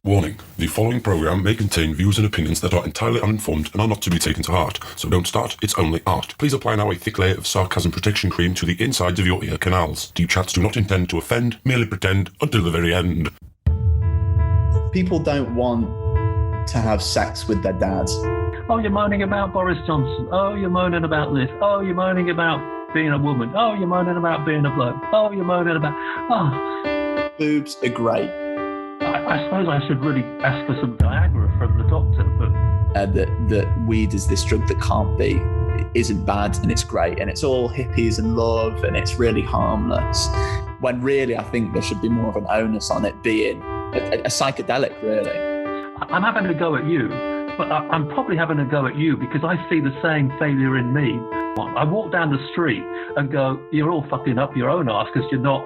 Warning, the following program may contain views and opinions that are entirely uninformed and are not to be taken to heart, so don't start, it's only art. Please apply now a thick layer of sarcasm protection cream to the insides of your ear canals. Deep chats do not intend to offend, merely pretend until the very end. People don't want to have sex with their dads. Oh, you're moaning about Boris Johnson. Oh, you're moaning about this. Oh, you're moaning about being a woman. Oh, you're moaning about being a bloke. Oh, you're moaning about... Oh. Boobs are great. I suppose I should really ask for some Viagra from the doctor, but... That weed is this drug that can't be, it isn't bad, and it's great, and it's all hippies and love, and it's really harmless. When really, I think there should be more of an onus on it being a psychedelic, really. I'm having a go at you, but I'm probably having a go at you because I see the same failure in me. I walk down the street and go, you're all fucking up your own arse because you're not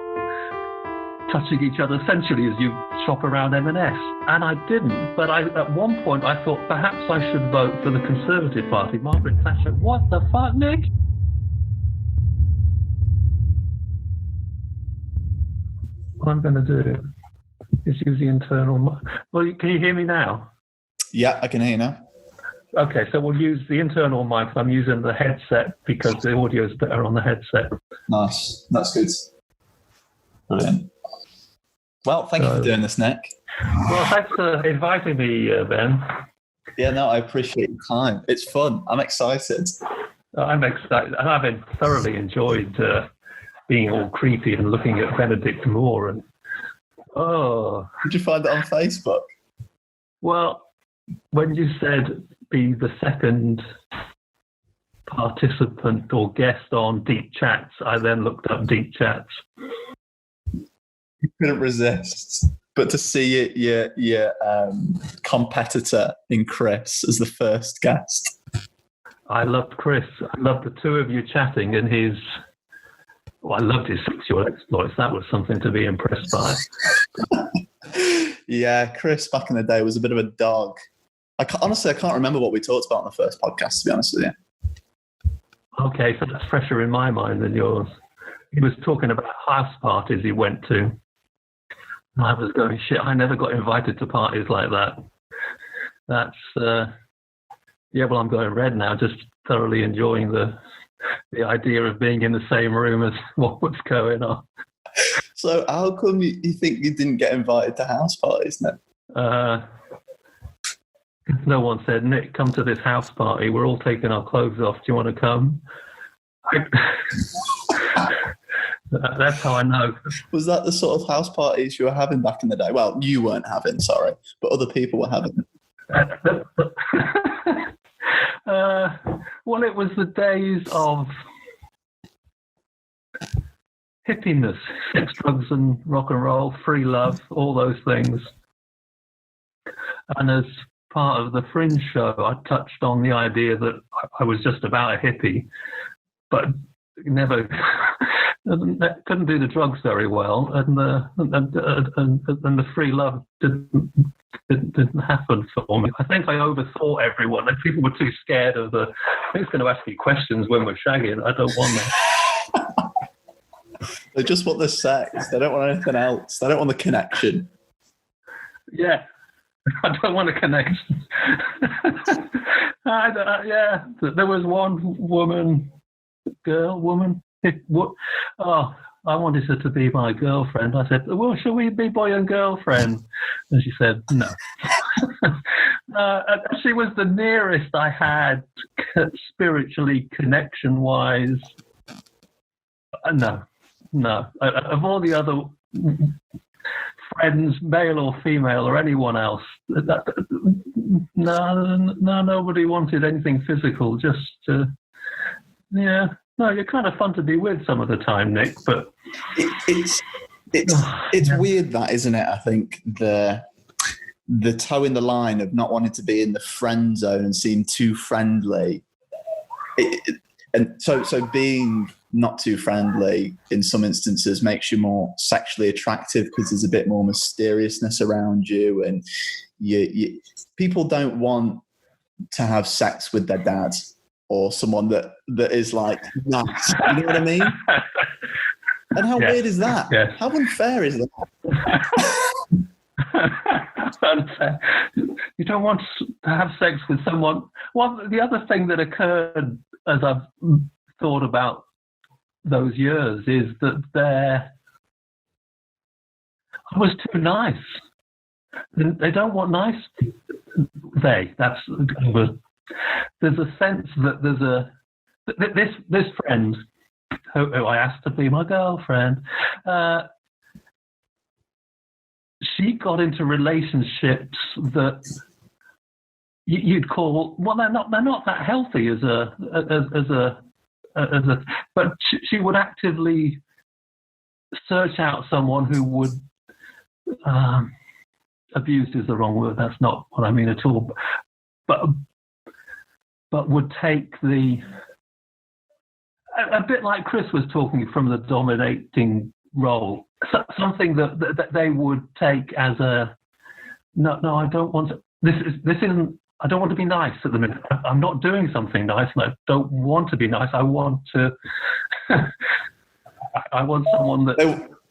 touching each other essentially as you shop around M&S. And I didn't, but at one point I thought perhaps I should vote for the Conservative Party. Margaret Thatcher, what the fuck, Nick? What I'm going to do is use the internal... Well, can you hear me now? Yeah, I can hear you now. Okay, so we'll use the internal mic. I'm using the headset because the audio is better on the headset. Nice, that's good. Brilliant. Well, thank you for doing this, Nick. Well, thanks for inviting me, Ben. Yeah, no, I appreciate your time. It's fun. I'm excited. I'm excited. And I've thoroughly enjoyed being all creepy and looking at Benedict Moore. And did you find it on Facebook? Well, when you said be the second participant or guest on Deep Chats, I then looked up Deep Chats. You couldn't resist. But to see your competitor in Chris as the first guest. I loved Chris. I loved the two of you chatting and his... Well, I loved his sexual exploits. That was something to be impressed by. Yeah, Chris back in the day was a bit of a dog. Honestly, I can't remember what we talked about on the first podcast, to be honest with you. Okay, so that's fresher in my mind than yours. He was talking about house parties he went to. I was going, shit, I never got invited to parties like that. That's, well, I'm going red now, just thoroughly enjoying the idea of being in the same room as what was going on. So how come you think you didn't get invited to house parties then? No one said, Nick, come to this house party. We're all taking our clothes off. Do you want to come? That's how I know. Was that the sort of house parties you were having back in the day? Well, you weren't having, sorry, but other people were having. Well, it was the days of hippiness, sex, drugs and rock and roll, free love, all those things. And as part of the Fringe show, I touched on the idea that I was just about a hippie, but never... couldn't do the drugs very well, and the free love didn't happen for me. I think I overthought everyone, and people were too scared of the. Who's going to ask me questions when we're shagging? I don't want that. They just want the sex. They don't want anything else. They don't want the connection. Yeah, I don't want a connection. There was one woman. I wanted her to be my girlfriend. I said, well, shall we be boy and girlfriend? And she said, no. She was the nearest I had spiritually, connection-wise. No. Of all the other friends, male or female or anyone else, nobody wanted anything physical, just No, you're kind of fun to be with some of the time, Nick, but... It's weird that, isn't it? I think the toe in the line of not wanting to be in the friend zone and seem too friendly. And so being not too friendly in some instances makes you more sexually attractive because there's a bit more mysteriousness around you, and people don't want to have sex with their dads. Or someone that is like nuts. You know what I mean? And how weird is that? Yes. How unfair is that? And, you don't want to have sex with someone. Well, the other thing that occurred as I've thought about those years is that I was too nice. They don't want nice. There's a sense that this friend who I asked to be my girlfriend, she got into relationships that you'd call, well, they're not that healthy as a but she would actively search out someone who would, abused is the wrong word, that's not what I mean at all, but would take a bit like Chris was talking from the dominating role, something that they would take as a, no, I don't want to, this isn't, I don't want to be nice at the minute. I'm not doing something nice, and I don't want to be nice. I want to. I want someone that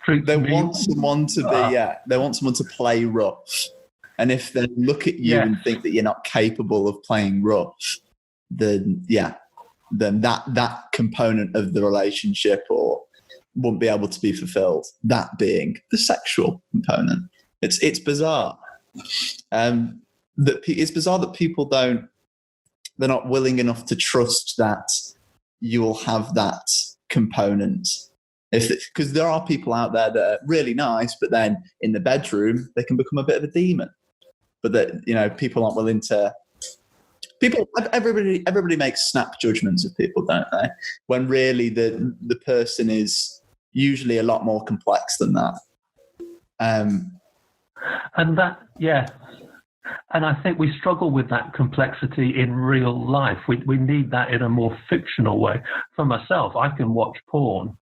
treats me. They want someone to be. They want someone to play rough. And if they look at you and think that you're not capable of playing rough, then that component of the relationship won't be able to be fulfilled. That being the sexual component. It's bizarre. It's bizarre that people they're not willing enough to trust that you will have that component. Because there are people out there that are really nice, but then in the bedroom they can become a bit of a demon. But that people aren't willing to. Everybody makes snap judgments of people, don't they? When really the person is usually a lot more complex than that. And that, and I think we struggle with that complexity in real life. We need that in a more fictional way. For myself, I can watch porn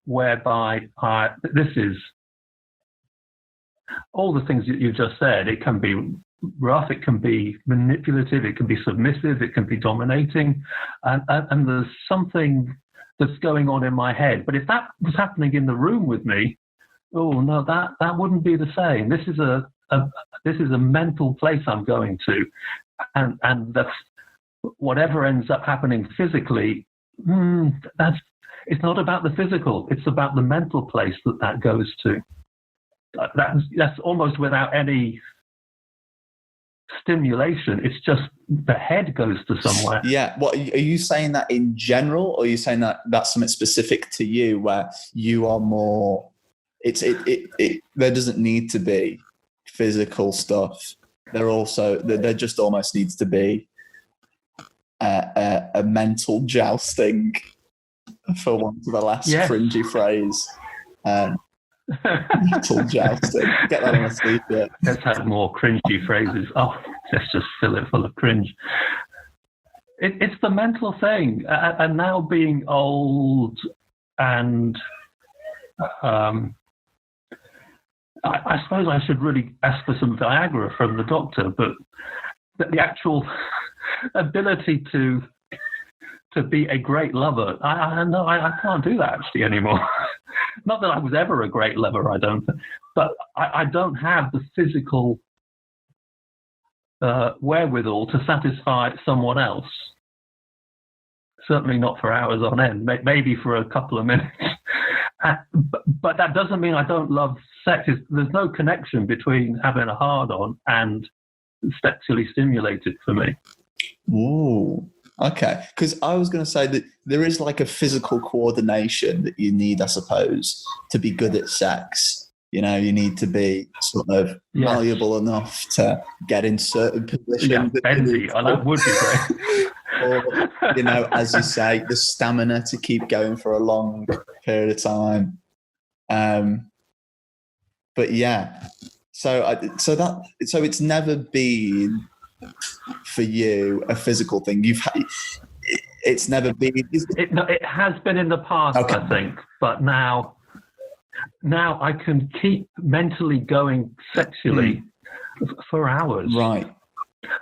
whereby this is all the things that you just said. It can be rough, it can be manipulative, it can be submissive, it can be dominating, and there's something that's going on in my head. But if that was happening in the room with me, oh no, that wouldn't be the same. This is a mental place I'm going to, and that's whatever ends up happening physically. It's not about the physical. It's about the mental place that goes to. That's almost without any stimulation. It's just the head goes to somewhere. Yeah. What are you saying that in general, or are you saying that that's something specific to you where you are more? There doesn't need to be physical stuff. There just almost needs to be a mental jousting, for want of a less cringy phrase. Mental jousting. Get that on a sleeve. Let's have more cringy phrases. Oh, let's just fill it full of cringe. It's the mental thing, and now being old, and I suppose I should really ask for some Viagra from the doctor, but the actual ability to be a great lover, I can't do that actually anymore. Not that I was ever a great lover, I don't, but I don't have the physical wherewithal to satisfy someone else. Certainly not for hours on end, maybe for a couple of minutes. But that doesn't mean I don't love sex. There's no connection between having a hard-on and sexually stimulated for me. Ooh, okay. Because I was going to say that there is like a physical coordination that you need, I suppose, to be good at sex. You need to be sort of malleable enough to get in certain positions. Yeah, bendy. That would be great. Or, as you say, the stamina to keep going for a long period of time. But yeah, so it's never been for you a physical thing. It's never been. It has been in the past, okay. I think, but now I can keep mentally going sexually for hours. Right.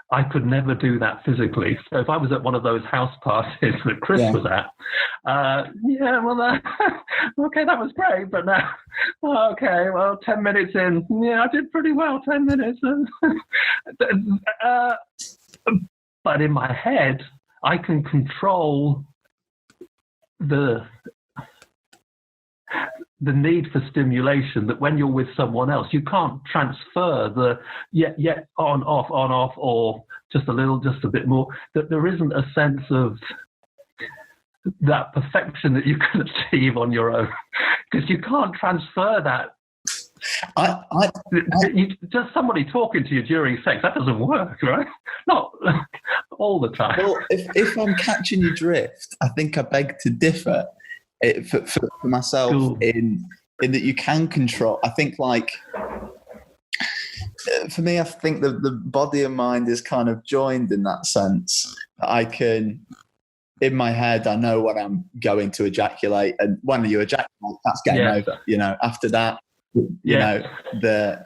I could never do that physically. So if I was at one of those house parties that Chris was at, okay, that was great, but now, okay, well, 10 minutes in, yeah, I did pretty well, 10 minutes. But in my head, I can control the need for stimulation, that when you're with someone else, you can't transfer the on, off, or just a little, just a bit more, that there isn't a sense of that perfection that you can achieve on your own, because you can't transfer that. Just somebody talking to you during sex, that doesn't work, right? Not all the time. Well, if I'm catching your drift, I think I beg to differ. For myself, cool. in that you can control. I think, like, for me, I think the body and mind is kind of joined in that sense. I can, in my head, I know when I'm going to ejaculate, and when you ejaculate, that's game over. You know, after that, you know,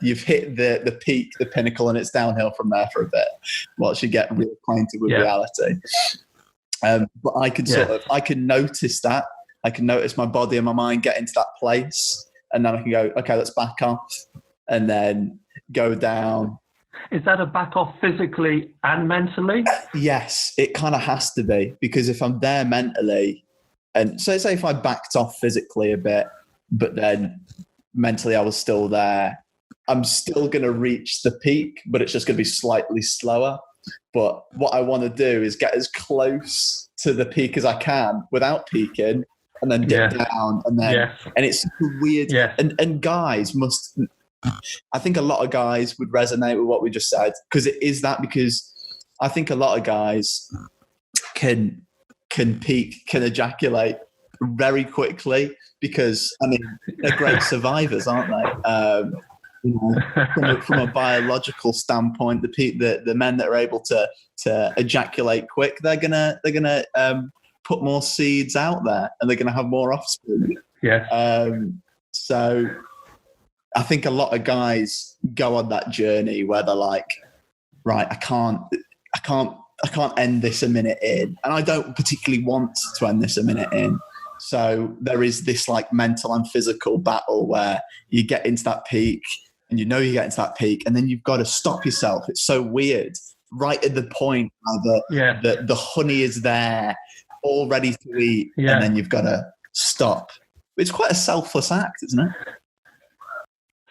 you've hit the peak, the pinnacle, and it's downhill from there for a bit. Once you get reacquainted with reality, but I can I can notice that. I can notice my body and my mind get into that place, and then I can go, okay, let's back off, and then go down. Is that a back off physically and mentally? Yes, it kind of has to be, because if I'm there mentally, and so say if I backed off physically a bit, but then mentally I was still there, I'm still going to reach the peak, but it's just going to be slightly slower. But what I want to do is get as close to the peak as I can without peaking, and then dip down, and then and it's weird. And guys must, I think a lot of guys would resonate with what we just said, because it is that, because I think a lot of guys can peak, can ejaculate very quickly, because I mean they're great survivors, aren't they? You know, from a biological standpoint, the men that are able to ejaculate quick, they're gonna put more seeds out there, and they're gonna have more offspring. So I think a lot of guys go on that journey where they're like, right, I can't end this a minute in, and I don't particularly want to end this a minute in. So there is this like mental and physical battle where you get into that peak, and you know you get into that peak, and then you've got to stop yourself. It's so weird. Right at the point where the honey is there, all ready to eat, and then you've got to stop. It's quite a selfless act, isn't it?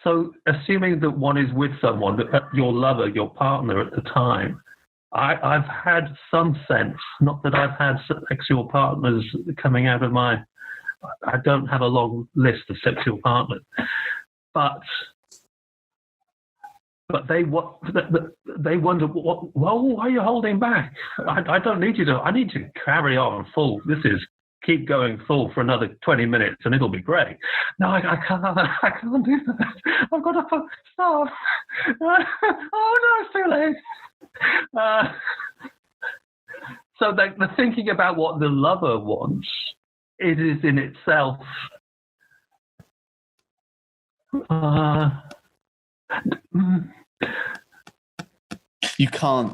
So assuming that one is with someone, that your lover, your partner at the time, I've had some sense, not that I've had sexual partners coming out of I don't have a long list of sexual partners, but they wonder, well, why are you holding back? I don't need you to. I need to carry on full. Keep going full for another 20 minutes, and it'll be great. No, I can't do that. I've got to stop. Oh no, it's too late. So the thinking about what the lover wants, it is in itself. You can't.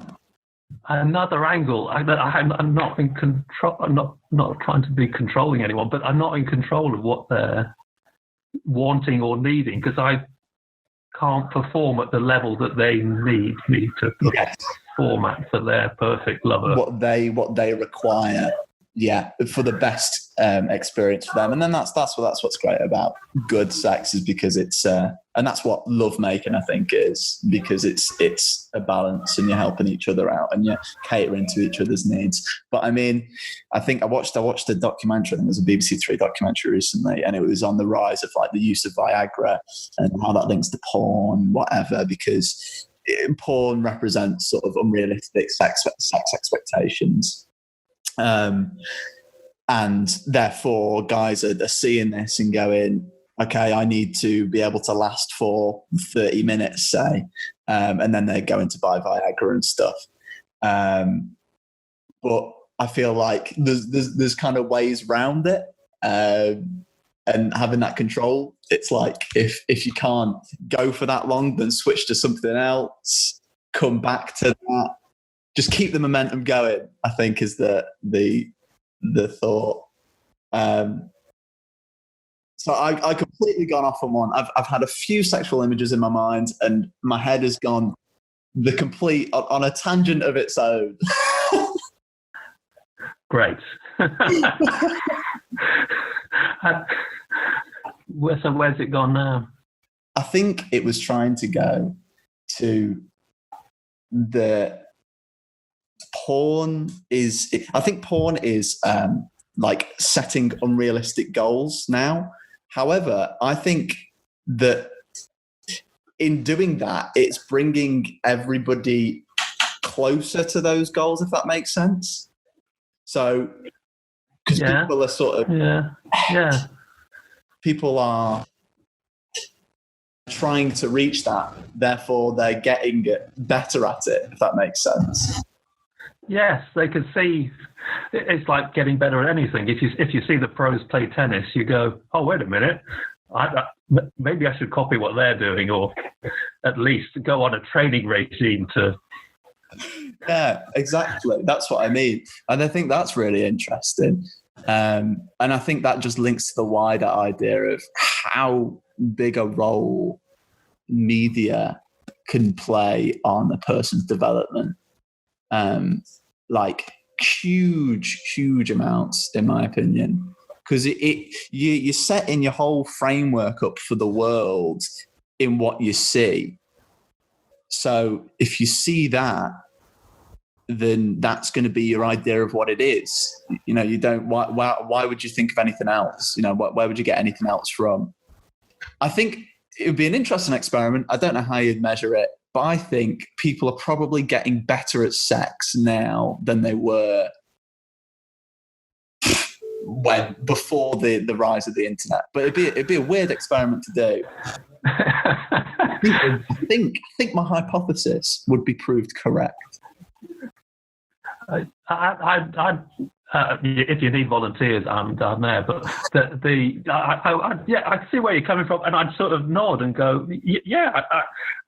Another angle. I'm not in control. I'm not trying to be controlling anyone, but I'm not in control of what they're wanting or needing, because I can't perform at the level that they need me to perform at for their perfect lover. What they require, for the best experience for them. And then that's what's great about good sex, is because it's and that's what love making, I think, is, because it's a balance, and you're helping each other out, and you're catering to each other's needs. But I mean, I think I watched a documentary. I think it was a BBC Three documentary recently, and it was on the rise of like the use of Viagra and how that links to porn, whatever, because porn represents sort of unrealistic sex expectations. And therefore guys are seeing this and going, okay, I need to be able to last for 30 minutes, say, and then they're going to buy Viagra and stuff. But I feel like there's kind of ways around it, and having that control. It's like if you can't go for that long, then switch to something else, come back to that. just keep the momentum going, I think, is the thought. So I completely gone off on one. I've had a few sexual images in my mind, and my head has gone the complete on a tangent of its own. Great. So where's it gone now? I think it was trying to go to the porn is. I think porn is like setting unrealistic goals now. However, I think that in doing that, it's bringing everybody closer to those goals, if that makes sense. So, because people are sort of, people are trying to reach that, therefore they're getting better at it, if that makes sense. Yes, they can see. It's like getting better at anything. If you see the pros play tennis, you go, oh, wait a minute, maybe I should copy what they're doing, or at least go on a training regime to. Yeah, exactly. That's what I mean. And I think that's really interesting. And I think that just links to the wider idea of how big a role media can play on a person's development. Like huge amounts, in my opinion, because you're setting your whole framework up for the world in what you see. So if you see that, then that's going to be your idea of what it is. You know, you don't. Why would you think of anything else? You know, where would you get anything else from? I think it would be an interesting experiment. I don't know how you'd measure it, but I think people are probably getting better at sex now than they were before the rise of the internet. But it'd be a weird experiment to do. I think my hypothesis would be proved correct. If you need volunteers, I'm there. But I see where you're coming from, and I'd sort of nod and go, yeah.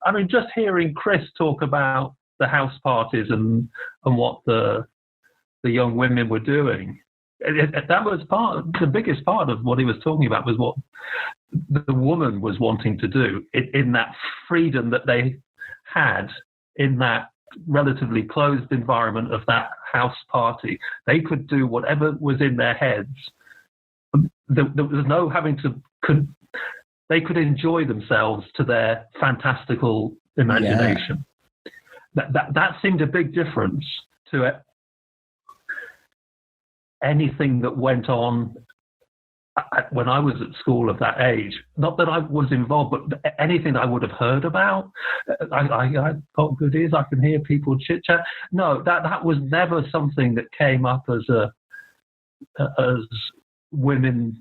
I mean, just hearing Chris talk about the house parties and what the young women were doing, that was the biggest part of what he was talking about, was what the woman was wanting to do in that freedom that they had in that relatively closed environment of that house party. They could do whatever was in their heads. There was no having to. They could enjoy themselves to their fantastical imagination. Yeah. That seemed a big difference to it. Anything that went on when I was at school of that age, not that I was involved, but anything I would have heard about, I got good ears. I can hear people chit chat. No, that was never something that came up as women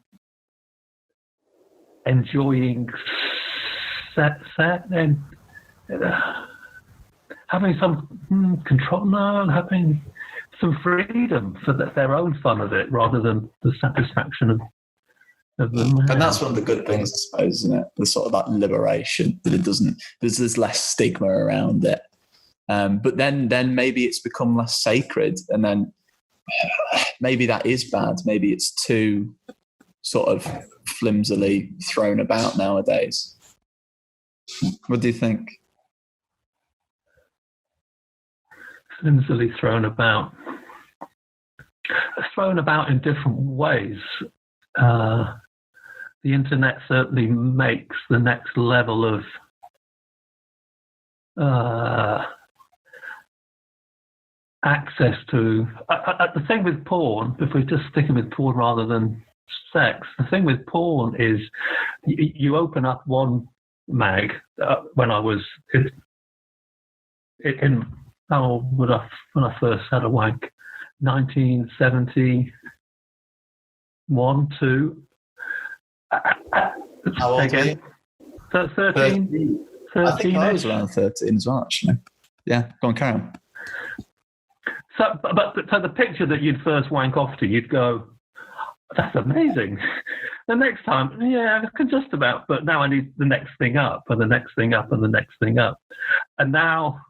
enjoying sex and having some control. No, having some freedom for their own fun of it, rather than the satisfaction of them. And that's one of the good things, I suppose, isn't it? The sort of that liberation, that it doesn't, there's less stigma around it. But then maybe it's become less sacred, and then maybe that is bad. Maybe it's too sort of flimsily thrown about nowadays. What do you think? Flimsily thrown about. Thrown about in different ways. The internet certainly makes the next level of access to the thing with porn. If we're just sticking with porn rather than sex, the thing with porn is you open up one mag. When I was when I first had a wank, 1971, 2. How old were you? 13. I think I was around 13 as well, actually. Yeah, go on, carry on. So the picture that you'd first wank off to, you'd go, that's amazing. The next time, yeah, I can just about, but now I need the next thing up, and the next thing up, and the next thing up. And now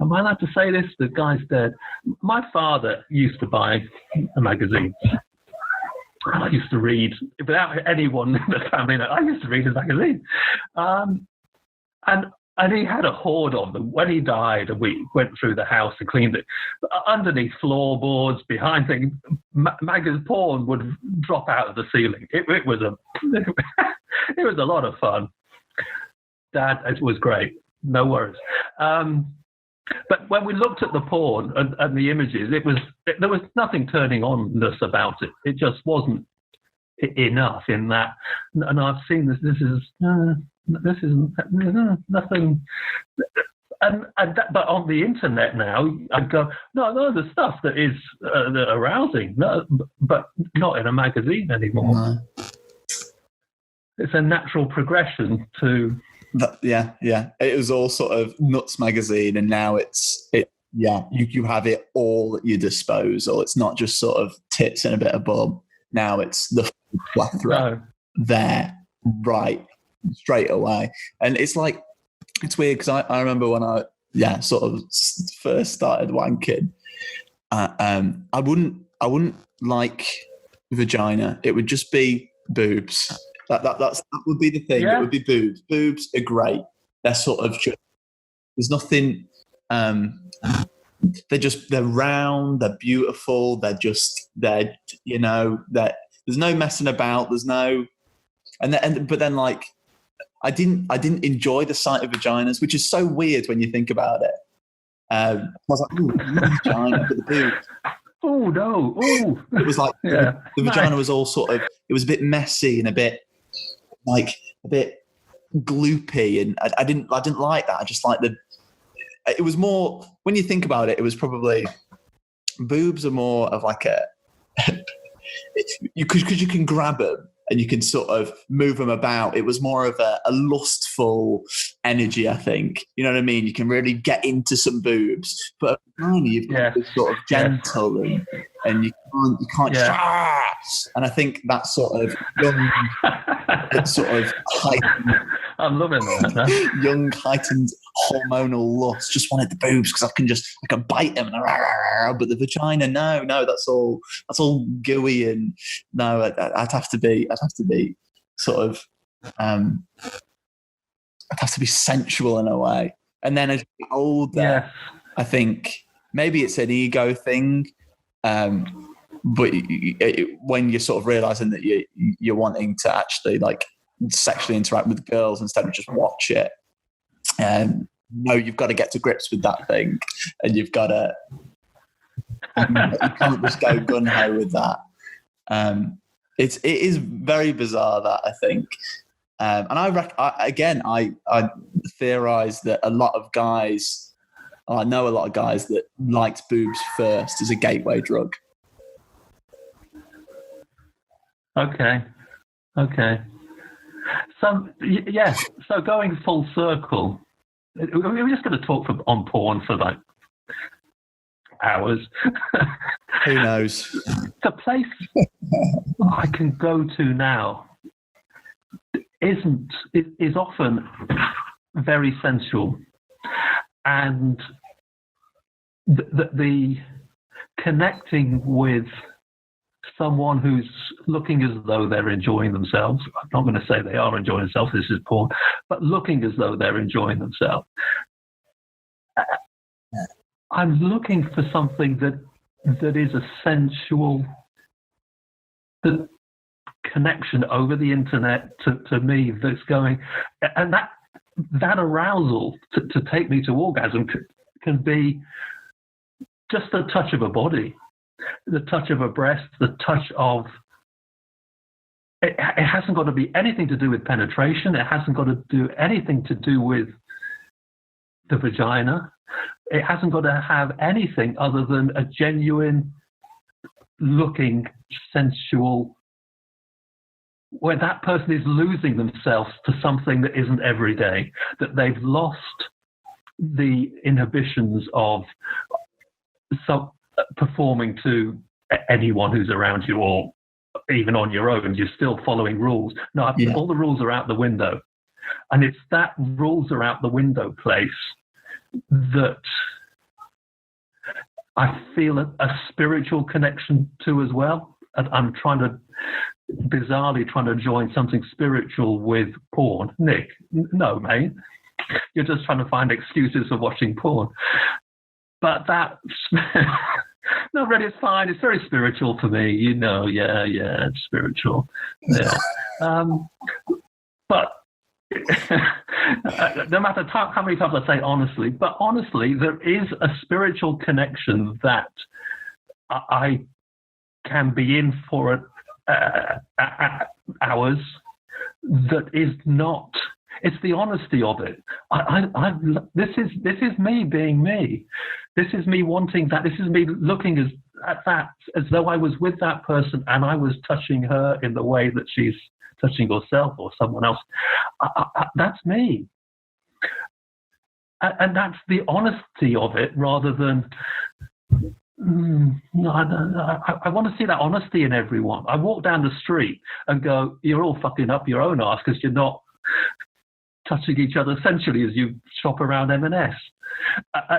Am I allowed to say this? The guy's dead. My father used to buy a magazine. I used to read, without anyone in the family, I used to read his magazine. And he had a hoard of them. When he died, and we went through the house and cleaned it, underneath floorboards, behind things, porn would drop out of the ceiling. It was it was a lot of fun. Dad, it was great. No worries. But when we looked at the porn and the images, there was nothing turning on us about it. It just wasn't enough in that. And I've seen this. This is nothing. But on the internet now, I go, no, the stuff that is arousing, no, but not in a magazine anymore. No. It's a natural progression to. Yeah. It was all sort of Nuts magazine, and now you have it all at your disposal. It's not just sort of tits and a bit of bum. Now it's the plethora there, right, straight away. And it's like, it's weird because I remember when I sort of first started wanking, I wouldn't like vagina. It would just be boobs. That would be the thing. Yeah. It would be boobs. Boobs are great. They're sort of just, there's nothing. They're round. They're beautiful. There's no messing about. There's no, but then like, I didn't enjoy the sight of vaginas, which is so weird when you think about it. I was like, vagina, but the boobs. Oh no! Oh, it was like the vagina was all sort of. It was a bit messy and a bit gloopy, and I didn't like that. I just like it was more, when you think about it, it was probably, boobs are more of like because you can grab them and you can sort of move them about. It was more of a lustful energy, I think. You know what I mean? You can really get into some boobs, but you've got to be sort of gentle and you can't. And I think that sort of young, heightened. I'm loving that. Young, heightened hormonal lust. Just wanted the boobs because I can bite them. But the vagina, no, that's all gooey, and no, I'd have to be sort of, I'd have to be sensual in a way. And then as you get older, I think maybe it's an ego thing. But when you're sort of realizing that you're wanting to actually like sexually interact with girls instead of just watch it, you've got to get to grips with that thing, and you've got to. You can't just go gun ho with that. It is very bizarre, that, I think, and I theorize that a lot of guys. I know a lot of guys that liked boobs first as a gateway drug. Okay. So going full circle, we're just going to talk on porn for like hours. Who knows? The place I can go to now is often very sensual, and the connecting with someone who's looking as though they're enjoying themselves. I'm not going to say they are enjoying themselves, this is porn, but looking as though they're enjoying themselves. I'm looking for something that is a sensual connection over the internet to me, that's going, and that arousal to take me to orgasm can be just a touch of a body, the touch of a breast, the touch of, it hasn't got to be anything to do with penetration. It hasn't got to do anything to do with the vagina. It hasn't got to have anything other than a genuine looking sensual, where that person is losing themselves to something that isn't everyday, that they've lost the inhibitions of performing to anyone who's around you, or even on your own. You're still following rules. No, all the rules are out the window. And it's that rules are out the window place that I feel a spiritual connection to as well. And I'm bizarrely trying to join something spiritual with porn. Nick, no, mate. You're just trying to find excuses for watching porn. But that, no, really, it's fine. It's very spiritual for me. Yeah, it's spiritual. Yeah. But no matter how many times I say honestly, but honestly, there is a spiritual connection that I can be in for hours that is not. It's the honesty of it. This is me being me. This is me wanting that. This is me looking at that as though I was with that person and I was touching her in the way that she's touching herself or someone else. That's me. And that's the honesty of it rather than, I want to see that honesty in everyone. I walk down the street and go, you're all fucking up your own arse because you're not touching each other essentially as you shop around M&S.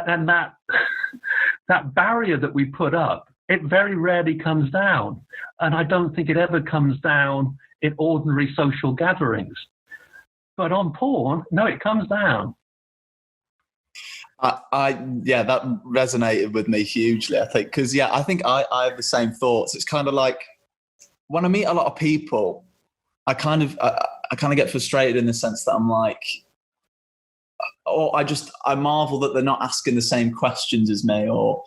And that barrier that we put up, it very rarely comes down. And I don't think it ever comes down in ordinary social gatherings. But on porn, no, it comes down. That resonated with me hugely, I think, because I think I have the same thoughts. It's kind of like when I meet a lot of people, I kind of get frustrated in the sense that I'm like, I marvel that they're not asking the same questions as me, or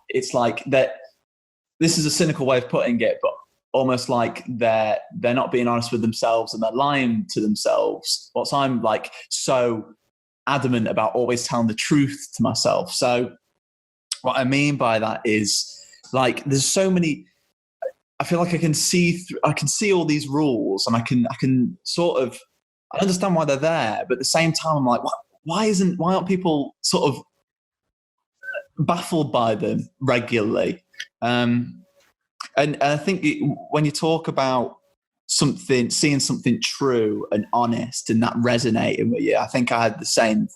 it's like that. This is a cynical way of putting it, but almost like they're not being honest with themselves and they're lying to themselves. Whilst I'm like so adamant about always telling the truth to myself. So what I mean by that is like there's so many. I feel like I can see all these rules, and I can sort of I understand why they're there, but at the same time I'm like, why aren't people sort of baffled by them regularly? And I think when you talk about seeing something true and honest and that resonating with you, I think I had the same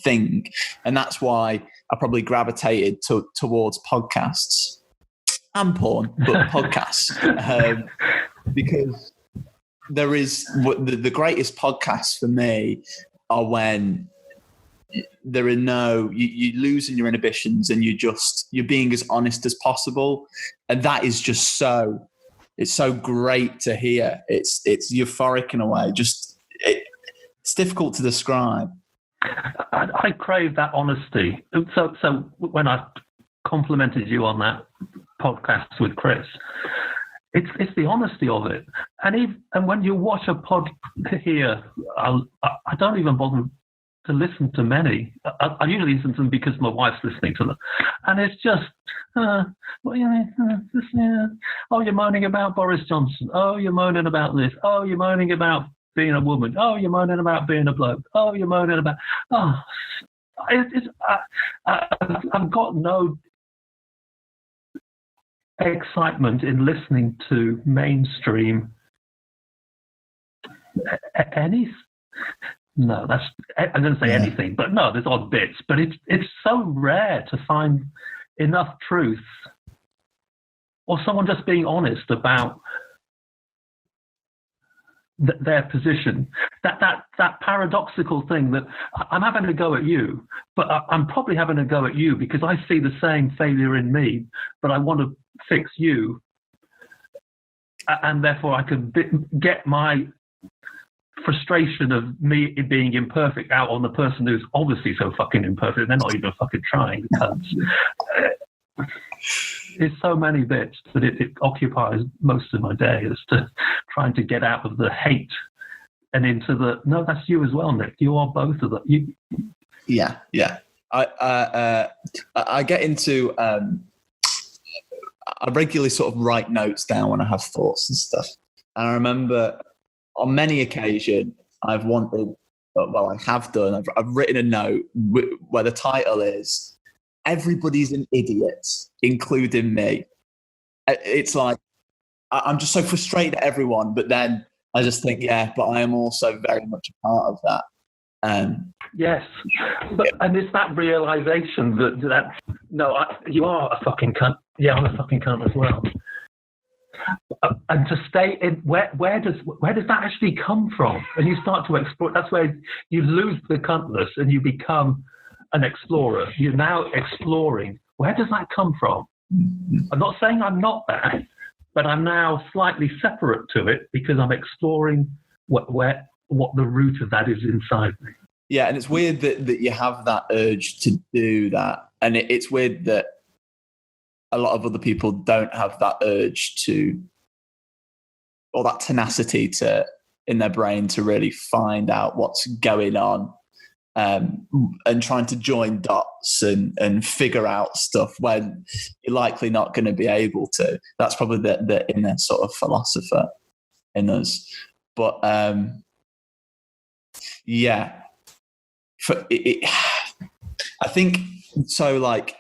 thing, and that's why I probably gravitated towards podcasts and porn, but podcasts, because there is the greatest podcasts for me are when there are you're losing your inhibitions and you're being as honest as possible, and that is just it's so great to hear. It's euphoric in a way. It's difficult to describe. I crave that honesty. So when I complimented you on that podcast with Chris, it's the honesty of it. And when you watch a pod here, I don't even bother to listen to many. I usually listen to them because my wife's listening to them, and it's just, oh, you're moaning about Boris Johnson. Oh, you're moaning about this. Oh, you're moaning about being a woman. Oh, you're moaning about being a bloke. Oh, you're moaning about. Oh, I've got no excitement in listening to mainstream No, I'm going to say anything, but no, there's odd bits. But it's so rare to find enough truth or someone just being honest about their position. That paradoxical thing that I'm having a go at you, but I'm probably having a go at you because I see the same failure in me, but I want to fix you, and therefore I can get my frustration of me being imperfect out on the person who's obviously so fucking imperfect. They're not even fucking trying. It's so many bits that it occupies most of my day as to trying to get out of the hate and into the, no, that's you as well, Nick. You are both of them. Yeah. I get into, I regularly sort of write notes down when I have thoughts and stuff. And I remember on many occasions I have done, I've written a note where the title is, "Everybody's an idiot, including me." It's like, I'm just so frustrated at everyone, but then I just think, yeah, but I am also very much a part of that. Yes, and it's that realization that you are a fucking cunt. Yeah, I'm a fucking cunt as well. And to stay in, where does that actually come from? And you start to explore. That's where you lose the cuntness and you become an explorer. You're now exploring. Where does that come from? I'm not saying I'm not that, but I'm now slightly separate to it because I'm exploring what the root of that is inside me. Yeah, and it's weird that you have that urge to do that. And it's weird that a lot of other people don't have that urge to, or that tenacity in their brain to really find out what's going on, and trying to join dots and figure out stuff when you're likely not going to be able to. That's probably the inner sort of philosopher in us. But yeah. I think so. Like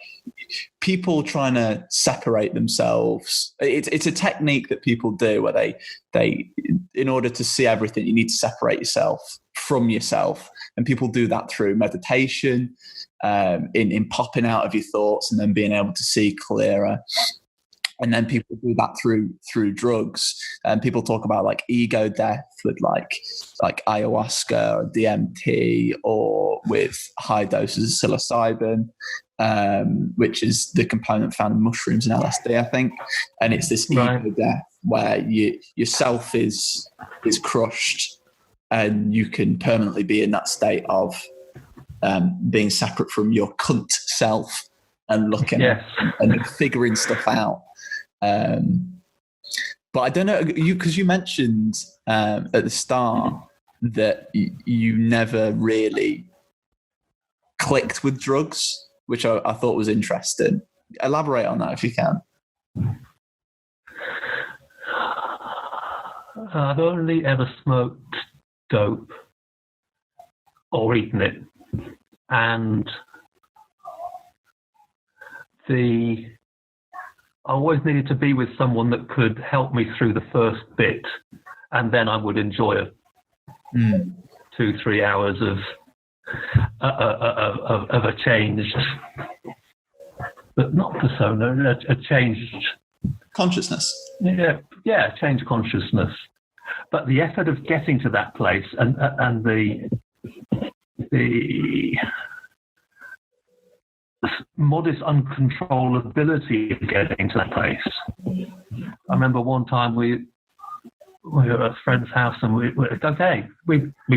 people trying to separate themselves. It's a technique that people do where they in order to see everything, you need to separate yourself from yourself, and people do that through meditation, in popping out of your thoughts and then being able to see clearer. And then people do that through drugs. And people talk about like ego death with like ayahuasca or DMT, or with high doses of psilocybin, which is the component found in mushrooms and LSD, I think. And it's this ego death where your self is crushed, and you can permanently be in that state of being separate from your cunt self and looking at and figuring stuff out. But I don't know, because you mentioned at the start that you never really clicked with drugs, which I thought was interesting. Elaborate on that if you can. I've only ever smoked dope or eaten it, and I always needed to be with someone that could help me through the first bit, and then I would enjoy it. 2-3 hours of a changed, but not persona, a changed consciousness. Yeah, changed consciousness. But the effort of getting to that place and the modest uncontrollability of getting to that place. I remember one time we were at a friend's house and we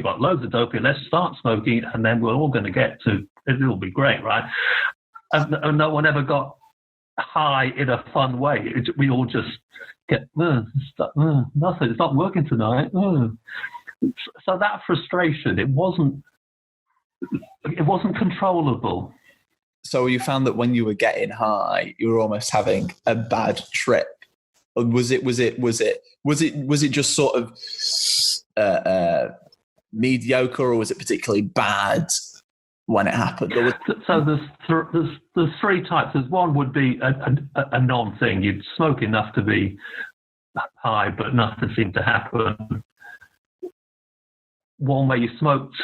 got loads of dope here, let's start smoking, and then we're all going to get to, it'll be great, right? And no one ever got high in a fun way. We all just get, nothing, it's not working tonight. So that frustration, it wasn't controllable. So you found that when you were getting high, you were almost having a bad trip. Or was it just sort of mediocre, or was it particularly bad when it happened? So there's three types. There's one would be a non-thing. You'd smoke enough to be high, but nothing seemed to happen. One where you smoked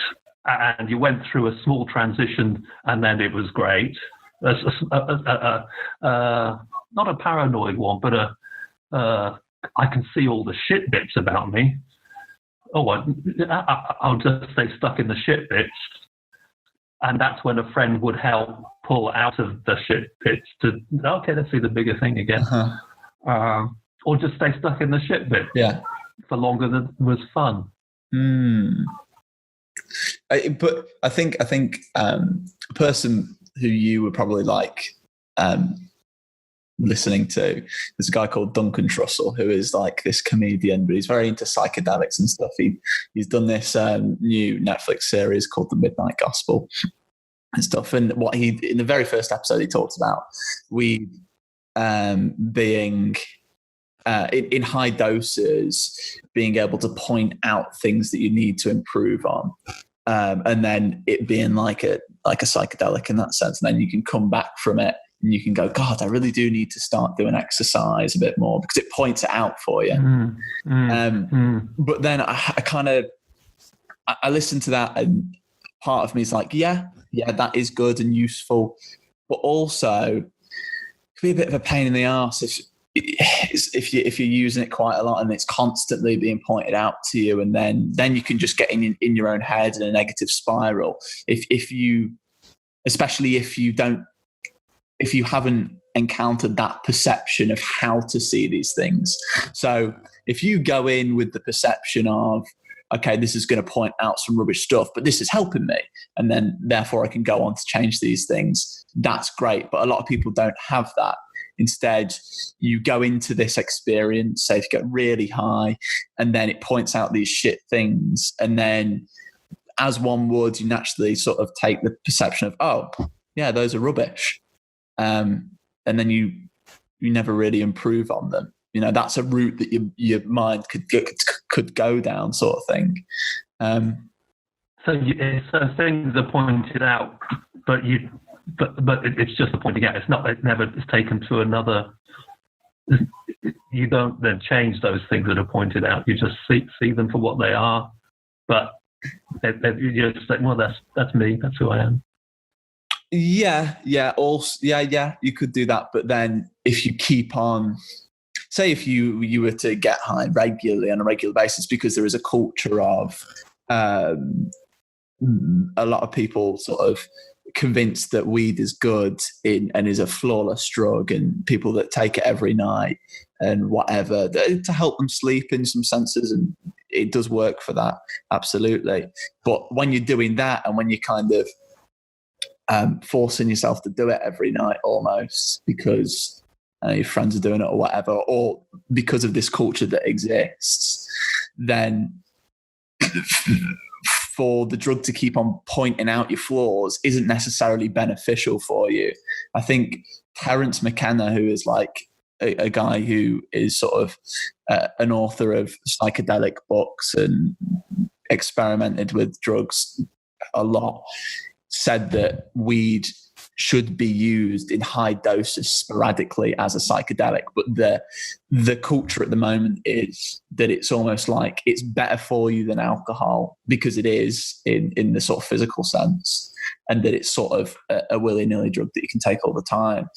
and you went through a small transition, and then it was great. Not a paranoid one, but I can see all the shit bits about me. I'll just stay stuck in the shit bits. And that's when a friend would help pull out of the shit bits to, okay, let's see the bigger thing again. Or just stay stuck in the shit bits for longer than was fun. But I think a person who you were probably like listening to, there's a guy called Duncan Trussell, who is like this comedian, but he's very into psychedelics and stuff. He's done this new Netflix series called The Midnight Gospel and stuff. And what in the very first episode, he talks about weed being in high doses, being able to point out things that you need to improve on. And then it being like a psychedelic in that sense. And then you can come back from it and you can go, God, I really do need to start doing exercise a bit more, because it points it out for you. But then I listened to that, and part of me is like, yeah, that is good and useful, but also it could be a bit of a pain in the arse if you're using it quite a lot and it's constantly being pointed out to you, and then you can just get in your own head in a negative spiral. Especially if you haven't encountered that perception of how to see these things. So if you go in with the perception of, okay, this is going to point out some rubbish stuff, but this is helping me, and then therefore I can go on to change these things, that's great. But a lot of people don't have that. Instead, you go into this experience, say if you get really high, and then it points out these shit things, and then as one would, you naturally sort of take the perception of, oh, yeah, those are rubbish. And then you never really improve on them. You know, that's a route that your mind could go down, sort of thing. So things are pointed out, but it's just the pointing out. It's taken to another. You don't then change those things that are pointed out. You just see them for what they are. But you're just like, well, that's me. That's who I am. Yeah. Also, yeah. You could do that, but then if you keep on, say, if you were to get high regularly on a regular basis, because there is a culture of a lot of people sort of convinced that weed is good and is a flawless drug, and people that take it every night and whatever to help them sleep in some senses, and it does work for that, absolutely. But when you're doing that, and when you're kind of forcing yourself to do it every night almost because your friends are doing it or whatever, or because of this culture that exists, then for the drug to keep on pointing out your flaws isn't necessarily beneficial for you. I think Terence McKenna, who is like a guy who is sort of an author of psychedelic books and experimented with drugs a lot, said that weed should be used in high doses sporadically as a psychedelic, but the culture at the moment is that it's almost like it's better for you than alcohol, because it is in the sort of physical sense, and that it's sort of a willy-nilly drug that you can take all the time.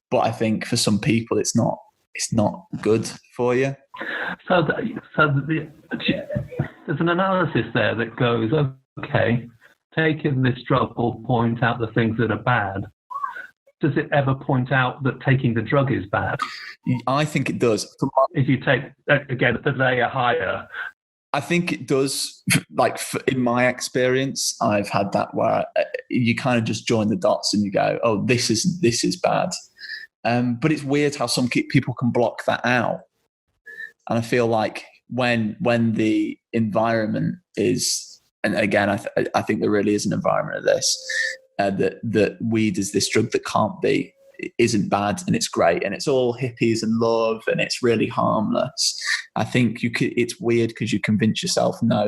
But I think for some people it's not good for you. So there's an analysis there that goes, okay, taking this drug will point out the things that are bad. Does it ever point out that taking the drug is bad? I think it does. If you take, again, the layer higher. I think it does. Like in my experience, I've had that where you kind of just join the dots and you go, oh, this is bad. But it's weird how some people can block that out. And I feel like when the environment is, and again, I think there really is an environment of this, that weed is this drug that isn't bad, and it's great, and it's all hippies and love, and it's really harmless. I think it's weird because you convince yourself, no,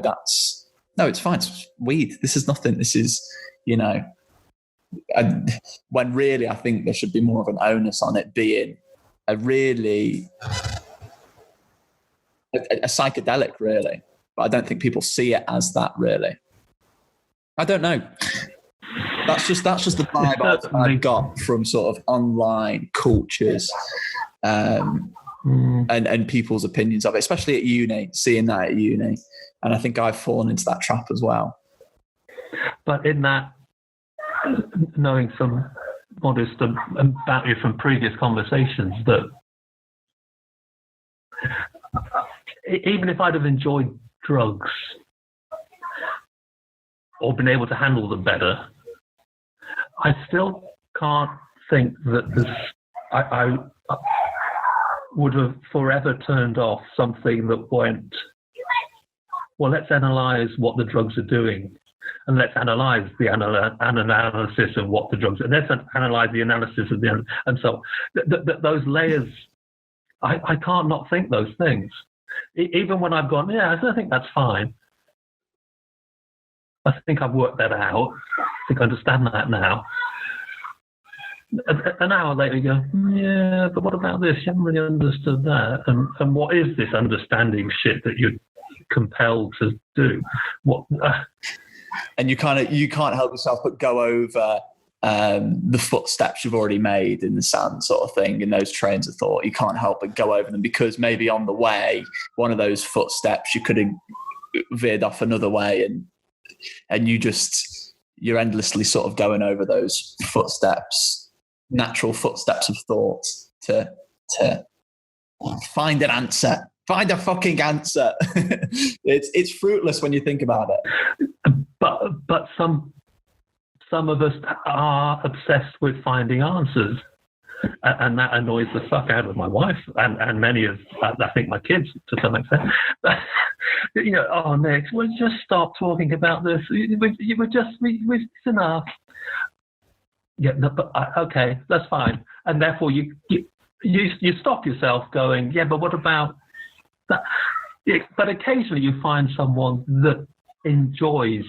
it's fine. It's weed. This is nothing. This is, when really I think there should be more of an onus on it being a psychedelic, really. But I don't think people see it as that, really. I don't know. That's just the vibe I've got from sort of online cultures and people's opinions of it, especially at uni, seeing that at uni. And I think I've fallen into that trap as well. But in that, knowing some modest about you from previous conversations, that even if I'd have enjoyed drugs or been able to handle them better, I still can't think that I would have forever turned off something that went, well, let's analyze what the drugs are doing, and let's analyze the analysis of what the drugs are. Let's analyze the analysis of the, and so those layers, I can't not think those things. Even when I've gone, yeah, I think that's fine. I think I've worked that out. I think I understand that now. An hour later, you go, yeah, but what about this? You haven't really understood that. And what is this understanding shit that you're compelled to do? and you can't help yourself but go over the footsteps you've already made in the sand, sort of thing, in those trains of thought. You can't help but go over them because maybe on the way, one of those footsteps you could have veered off another way, and you're endlessly sort of going over those footsteps, natural footsteps of thought to find an answer. Find a fucking answer. It's fruitless when you think about it. But some of us are obsessed with finding answers, and that annoys the fuck out of my wife and many of, I think, my kids to some extent. You know, oh, Nick, we'll just stop talking about this. It's enough. Yeah, no, but okay, that's fine. And therefore, you stop yourself going, yeah, but what about that? Yeah, but occasionally you find someone that enjoys.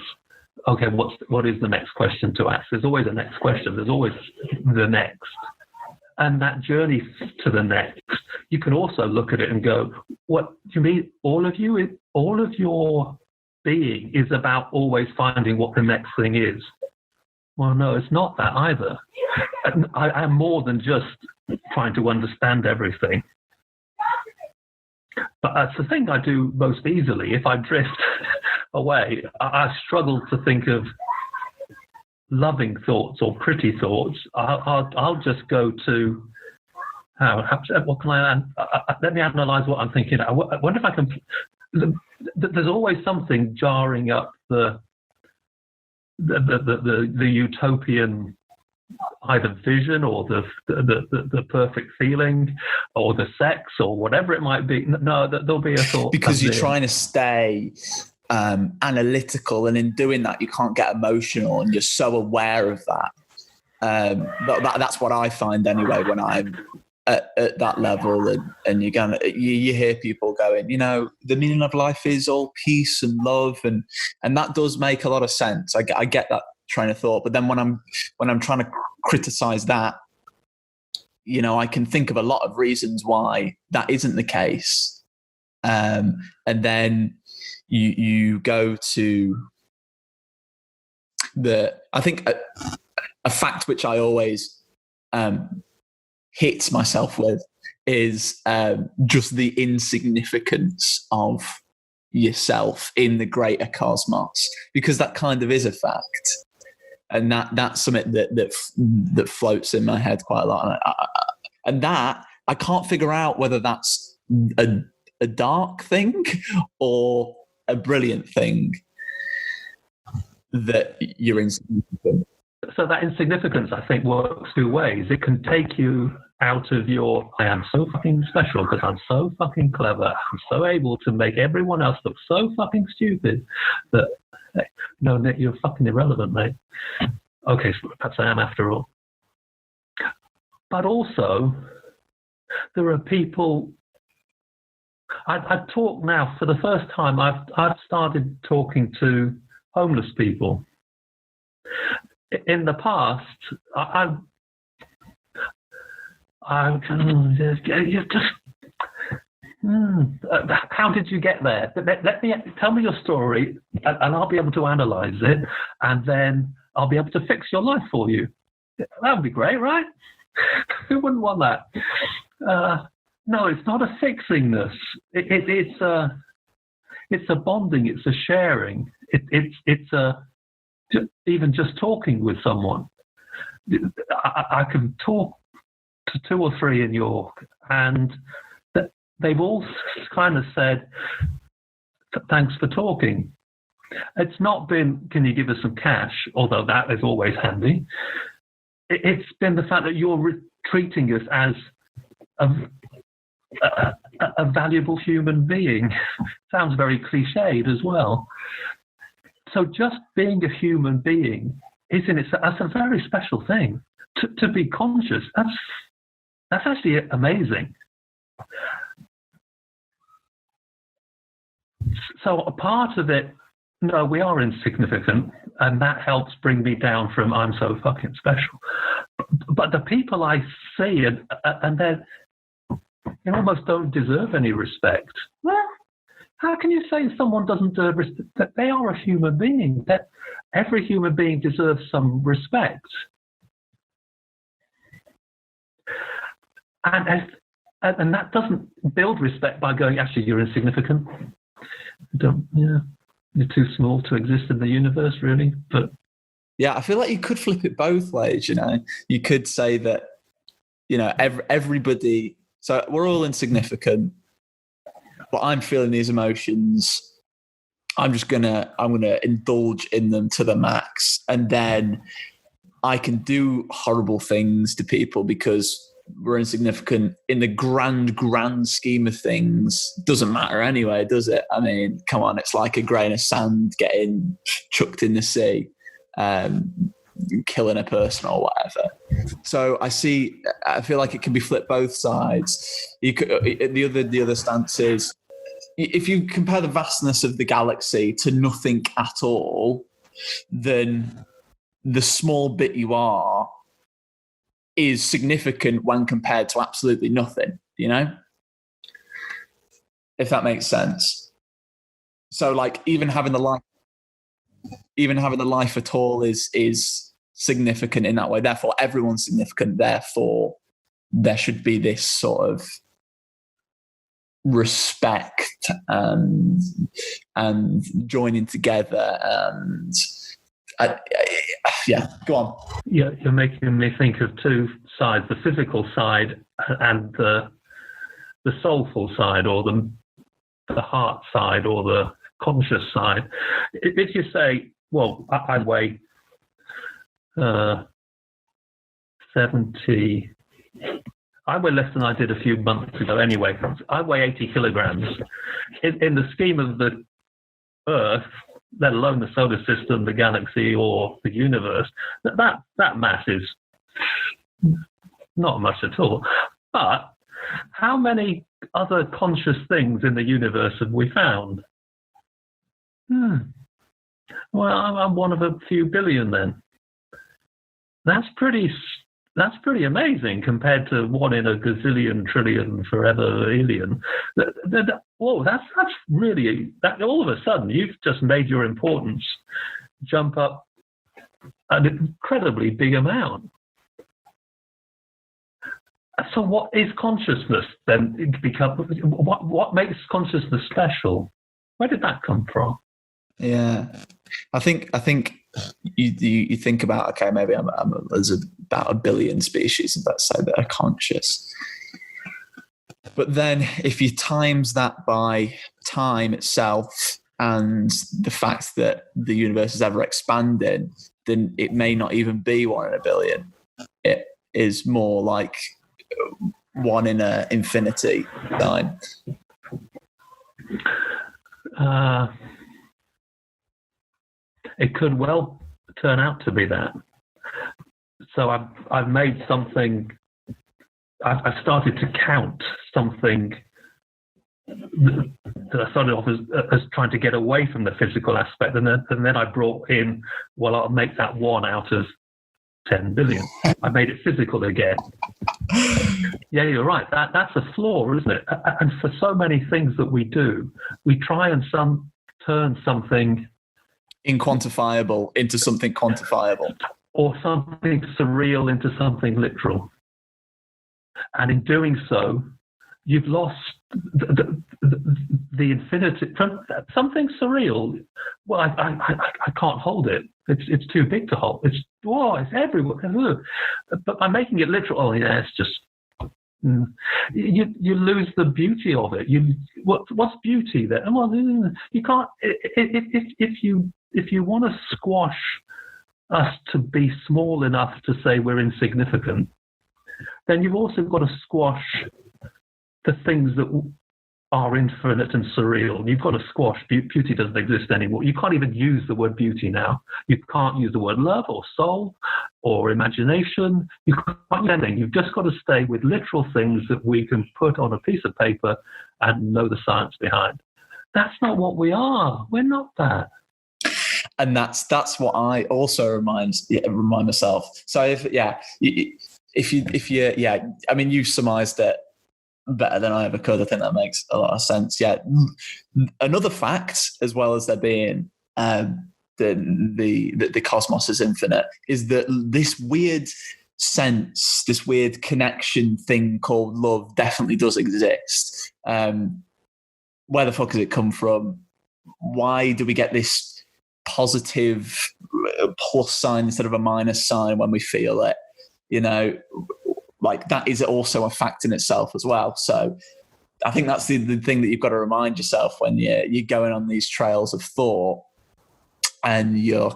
Okay, what is the next question to ask? There's always a next question. There's always the next. And that journey to the next, you can also look at it and go, what do you mean? All of your being is about always finding what the next thing is. Well, no, it's not that either. I'm more than just trying to understand everything. But that's the thing I do most easily. If I drift away, I struggle to think of loving thoughts or pretty thoughts. I'll just go to what can I? Let me analyze what I'm thinking. I wonder if I can. There's always something jarring up the utopian either vision or the perfect feeling or the sex or whatever it might be. No, there'll be a thought because you're trying to stay analytical, and in doing that you can't get emotional, and you're so aware of that. That's what I find anyway when I'm at that level, and you hear people going, you know, the meaning of life is all peace and love, and that does make a lot of sense. I get that train of thought, but then when I'm trying to criticize that, you know, I can think of a lot of reasons why that isn't the case, and then you go to I think a fact which I always hit myself with is just the insignificance of yourself in the greater cosmos, because that kind of is a fact, and that's something that floats in my head quite a lot, and that I can't figure out whether that's a dark thing or a brilliant thing, that you're insignificant. So that insignificance, I think, works two ways. It can take you out of your, I am so fucking special because I'm so fucking clever. I'm so able to make everyone else look so fucking stupid that, no, Nick, you're fucking irrelevant, mate. Okay, so perhaps I am after all. But also, there are people. I talk now for the first time. I've started talking to homeless people. In the past, how did you get there? Tell me your story, and I'll be able to analyze it, and then I'll be able to fix your life for you. That would be great, right? Who wouldn't want that? No, it's not a fixingness. It's a bonding. It's a sharing. It's a even just talking with someone. I can talk to two or three in York, and they've all kind of said, "Thanks for talking." It's not been, "Can you give us some cash?" Although that is always handy. It's been the fact that you're treating us as a valuable human being. Sounds very cliched as well. So just being a human being that's a very special thing. To be conscious, that's actually amazing. So a part of it, no, we are insignificant, and that helps bring me down from I'm so fucking special. But the people I see, and they almost don't deserve any respect. Well, How can you say someone doesn't deserve respect? That they are a human being. That every human being deserves some respect. And that doesn't build respect by going, actually, you're insignificant. You're too small to exist in the universe, really. But yeah, I feel like you could flip it both ways. You could say that everybody. So we're all insignificant, but I'm feeling these emotions. I'm gonna indulge in them to the max, and then I can do horrible things to people because we're insignificant in the grand scheme of things. Doesn't matter anyway, does it? I mean, come on, it's like a grain of sand getting chucked in the sea, killing a person or whatever. So I feel like it can be flipped both sides. The other stance is, if you compare the vastness of the galaxy to nothing at all, then the small bit you are is significant when compared to absolutely nothing, if that makes sense. So like even having the life at all is significant in that way. Therefore, everyone's significant. Therefore, there should be this sort of respect and joining together and go on. Yeah, you're making me think of two sides: the physical side and the soulful side, or the heart side, or the conscious side. If you say, well, I weigh 70. I weigh less than I did a few months ago anyway. I weigh 80 kilograms. In the scheme of the Earth, let alone the solar system, the galaxy, or the universe, that mass is not much at all. But how many other conscious things in the universe have we found? Well, I'm one of a few billion then. That's pretty amazing compared to one in a gazillion, trillion, forever alien. That's really, all of a sudden you've just made your importance jump up an incredibly big amount. So what is consciousness then? What makes consciousness special? Where did that come from? Yeah, I think you think about, okay, maybe there's about a billion species, let's say, that are conscious. But then if you times that by time itself and the fact that the universe is ever expanding, then it may not even be 1 in a billion. It is more like 1 in an infinity time. It could well turn out to be that. So I've made something. I've started to count something that I started off as trying to get away from the physical aspect, and then I brought in, well, I'll make that 1 out of 10 billion. I made it physical again. Yeah, you're right. That's a flaw, isn't it? And for so many things that we do, we try and turn something inquantifiable into something quantifiable, or something surreal into something literal. And in doing so, you've lost the infinity. Something surreal, well, I can't hold it. It's too big to hold. It's everywhere. But by making it literal, it's just you lose the beauty of it. What's beauty there? Well, you can't. If you want to squash us to be small enough to say we're insignificant, then you've also got to squash the things that are infinite and surreal. You've got to squash beauty. Doesn't exist anymore. You can't even use the word beauty now. You can't use the word love or soul or imagination. You can't use anything. You've just got to stay with literal things that we can put on a piece of paper and know the science behind. That's not what we are. We're not that. And that's what I also remind myself. So if you I mean, you've surmised it better than I ever could. I think that makes a lot of sense. Yeah. Another fact, as well as there being the cosmos is infinite, is that this weird sense, this weird connection thing called love definitely does exist. Where the fuck has it come from? Why do we get this positive plus sign instead of a minus sign when we feel it? You know, like that is also a fact in itself as well. So I think that's the thing that you've got to remind yourself when you're going on these trails of thought and you're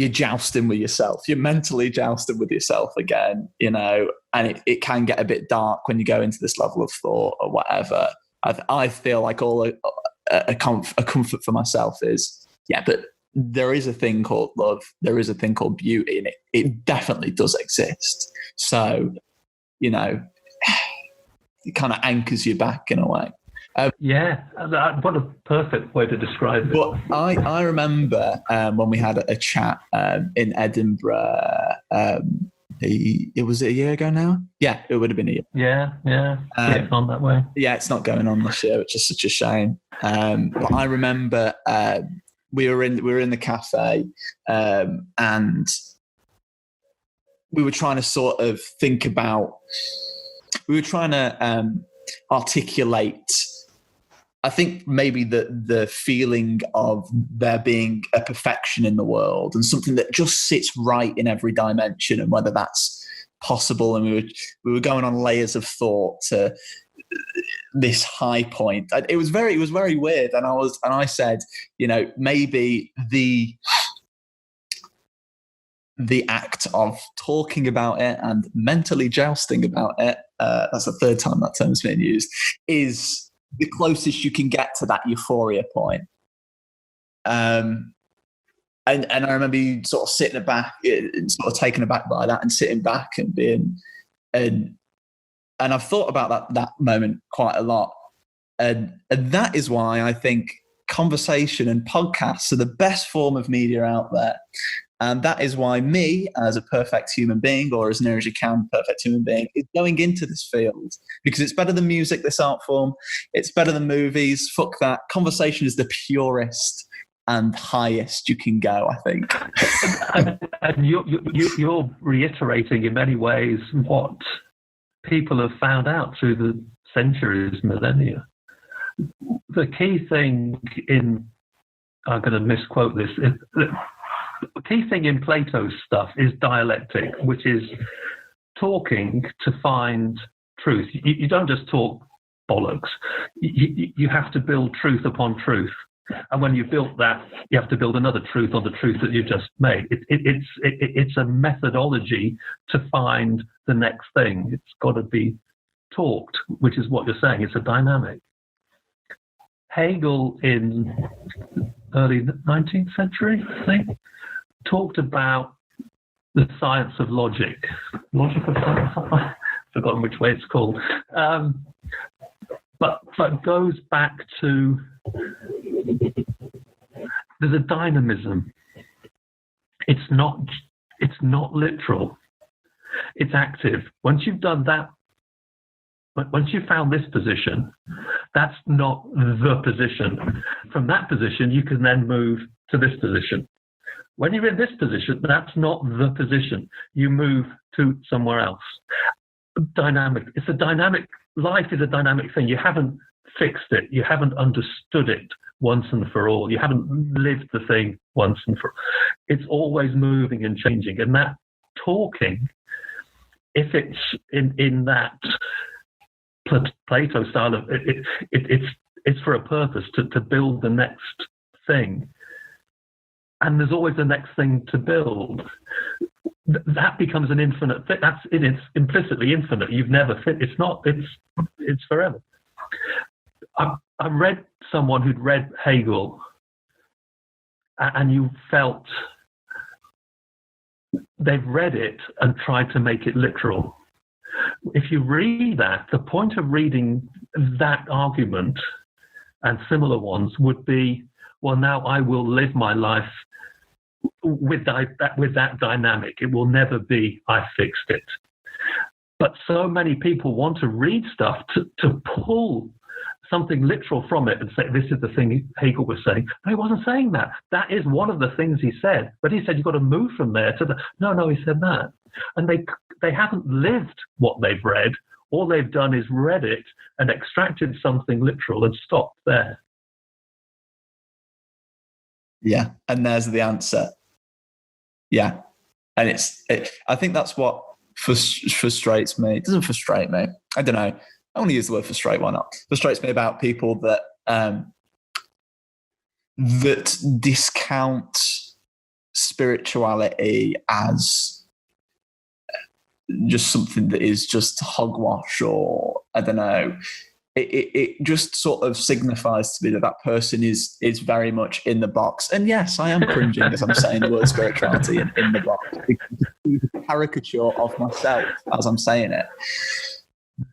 jousting with yourself. You're mentally jousting with yourself again, you know, and it can get a bit dark when you go into this level of thought or whatever. I feel like a comfort for myself is, but there is a thing called love. There is a thing called beauty, and it definitely does exist. So, you know, it kind of anchors you back in a way. What a perfect way to describe it. But I remember when we had a chat in Edinburgh. It was a year ago now. Yeah, it would have been a year. Yeah. It's on that way. Yeah, it's not going on this year, which is such a shame. But I remember we were in the cafe and we were trying to sort of think about. We were trying to articulate, I think, maybe the feeling of there being a perfection in the world and something that just sits right in every dimension, and whether that's possible. And we were going on layers of thought to this high point. It was very weird. And I said, you know, maybe the act of talking about it and mentally jousting about it, that's the third time that term's been used, is the closest you can get to that euphoria point. And I remember you sort of sitting aback, sort of taken aback by that and sitting back and being, and I've thought about that moment quite a lot. And that is why I think conversation and podcasts are the best form of media out there. And that is why me, as a perfect human being, or as near as you can, perfect human being, is going into this field. Because it's better than music, this art form. It's better than movies. Fuck that. Conversation is the purest and highest you can go, I think. And you're reiterating in many ways what people have found out through the centuries, millennia. The key thing I'm going to misquote this, the key thing in Plato's stuff is dialectic, which is talking to find truth. You don't just talk bollocks. You have to build truth upon truth. And when you've built that, you have to build another truth on the truth that you've just made. It's a methodology to find the next thing. It's got to be talked, which is what you're saying. It's a dynamic. Hegel in early 19th century, I think, talked about the science of logic. Logic of science? I've forgotten which way it's called. But goes back to, there's a dynamism. It's not literal. It's active. Once you've done that, once you've found this position, that's not the position. From that position, you can then move to this position. When you're in this position, that's not the position. You move to somewhere else. Dynamic. It's a dynamic. Life is a dynamic thing. You haven't fixed it. You haven't understood it once and for all. You haven't lived the thing once and for all. It's always moving and changing. And that talking, if it's in that Plato style of it's for a purpose to build the next thing. And there's always the next thing to build. That becomes an infinite thing. It's implicitly infinite. You've never fit. It's not. It's forever. I read someone who'd read Hegel, and you felt they've read it and tried to make it literal. If you read that, the point of reading that argument and similar ones would be, well, now I will live my life with that dynamic. It will never be, I fixed it. But so many people want to read stuff to pull something literal from it and say, this is the thing Hegel was saying. No, he wasn't saying that. That is one of the things he said. But he said, you've got to move from there to the... No, he said that. And they haven't lived what they've read. All they've done is read it and extracted something literal and stopped there. Yeah, and there's the answer. Yeah, and I think that's what frustrates me. It doesn't frustrate me. I don't know. I want to use the word frustrate. Why not? Frustrates me about people that that discount spirituality as just something that is just hogwash, or I don't know. It just sort of signifies to me that person is very much in the box. And yes, I am cringing as I'm saying the word spirituality in the box. It's a caricature of myself as I'm saying it.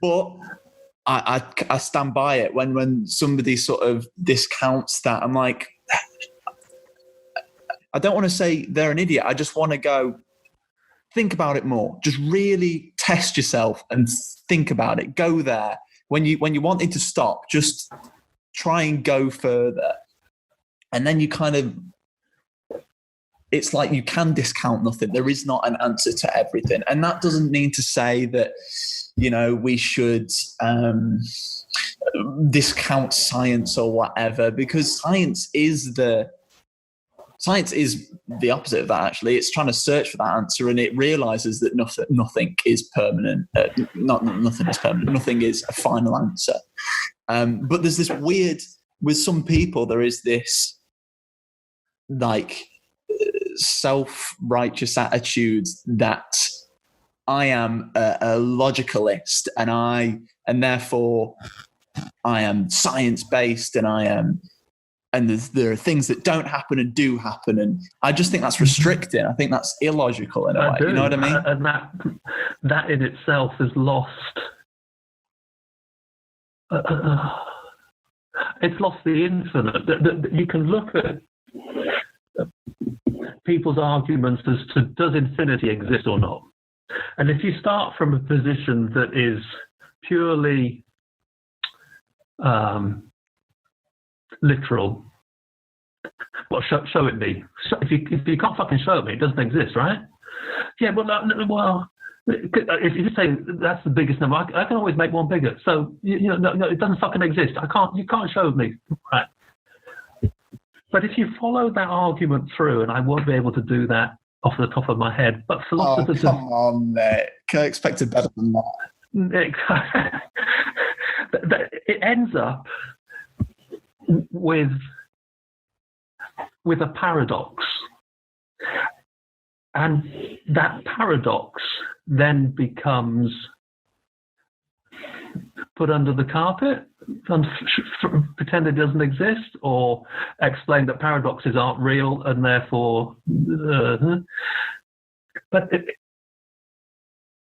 But I stand by it. When somebody sort of discounts that, I'm like, I don't want to say they're an idiot. I just want to go, think about it more. Just really test yourself and think about it. Go there. When you wanted to stop, just try and go further. And then you kind of, it's like you can discount nothing. There is not an answer to everything. And that doesn't mean to say that, we should discount science or whatever, because science is the opposite of that, actually. It's trying to search for that answer, and it realizes that nothing is permanent. Nothing is permanent. Nothing is a final answer. But there's this weird, with some people, there is this like self-righteous attitude that I am a logicalist, and therefore I am science-based, and there are things that don't happen and do happen, and I just think that's restricting. I think that's illogical in a way. You know what I mean? And that in itself is lost. It's lost the infinite. You can look at people's arguments as to does infinity exist or not, and if you start from a position that is purely literal. Well, show it me. If you can't fucking show it me, it doesn't exist, right? Yeah, if you say that's the biggest number, I can always make one bigger. So no, it doesn't fucking exist. You can't show me, right? But if you follow that argument through, and I won't be able to do that off the top of my head, but philosophers... Oh, come on, mate. Can I expect it better than that? It ends up with a paradox, and that paradox then becomes put under the carpet, pretend it doesn't exist, or explain that paradoxes aren't real and therefore but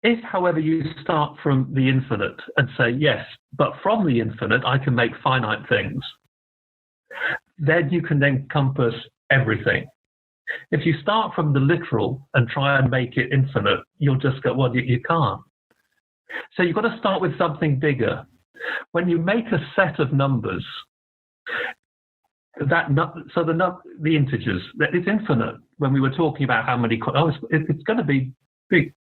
if, however, you start from the infinite and say, yes, but from the infinite I can make finite things, then you can encompass everything. If you start from the literal and try and make it infinite, you'll just go, well, you can't. So you've got to start with something bigger. When you make a set of numbers, the integers, it's infinite. When we were talking about how many, it's going to be big.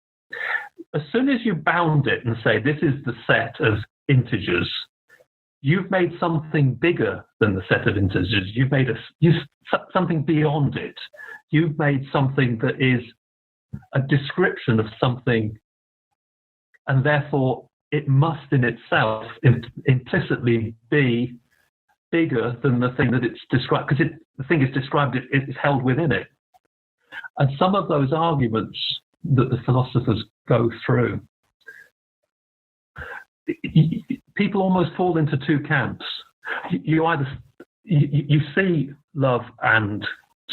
As soon as you bound it and say this is the set of integers, you've made something bigger than the set of integers. You've made something beyond it. You've made something that is a description of something, and therefore it must in itself implicitly be bigger than the thing that it's described, because the thing is described, it's held within it. And some of those arguments that the philosophers go through, people almost fall into two camps. You either you see love and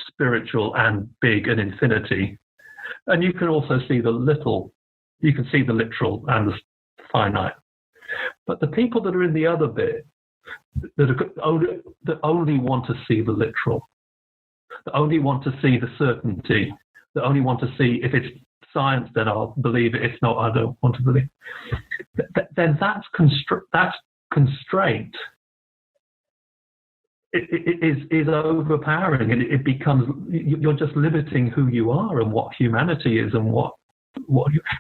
spiritual and big and infinity, and you can also see the little. You can see the literal and the finite. But the people that are in the other bit, that only want to see the literal, that only want to see the certainty, that only want to see if it's science, then I'll believe it. If not, I don't want to believe. Then that's constraint. It is overpowering, and it becomes, you're just limiting who you are and what humanity is and what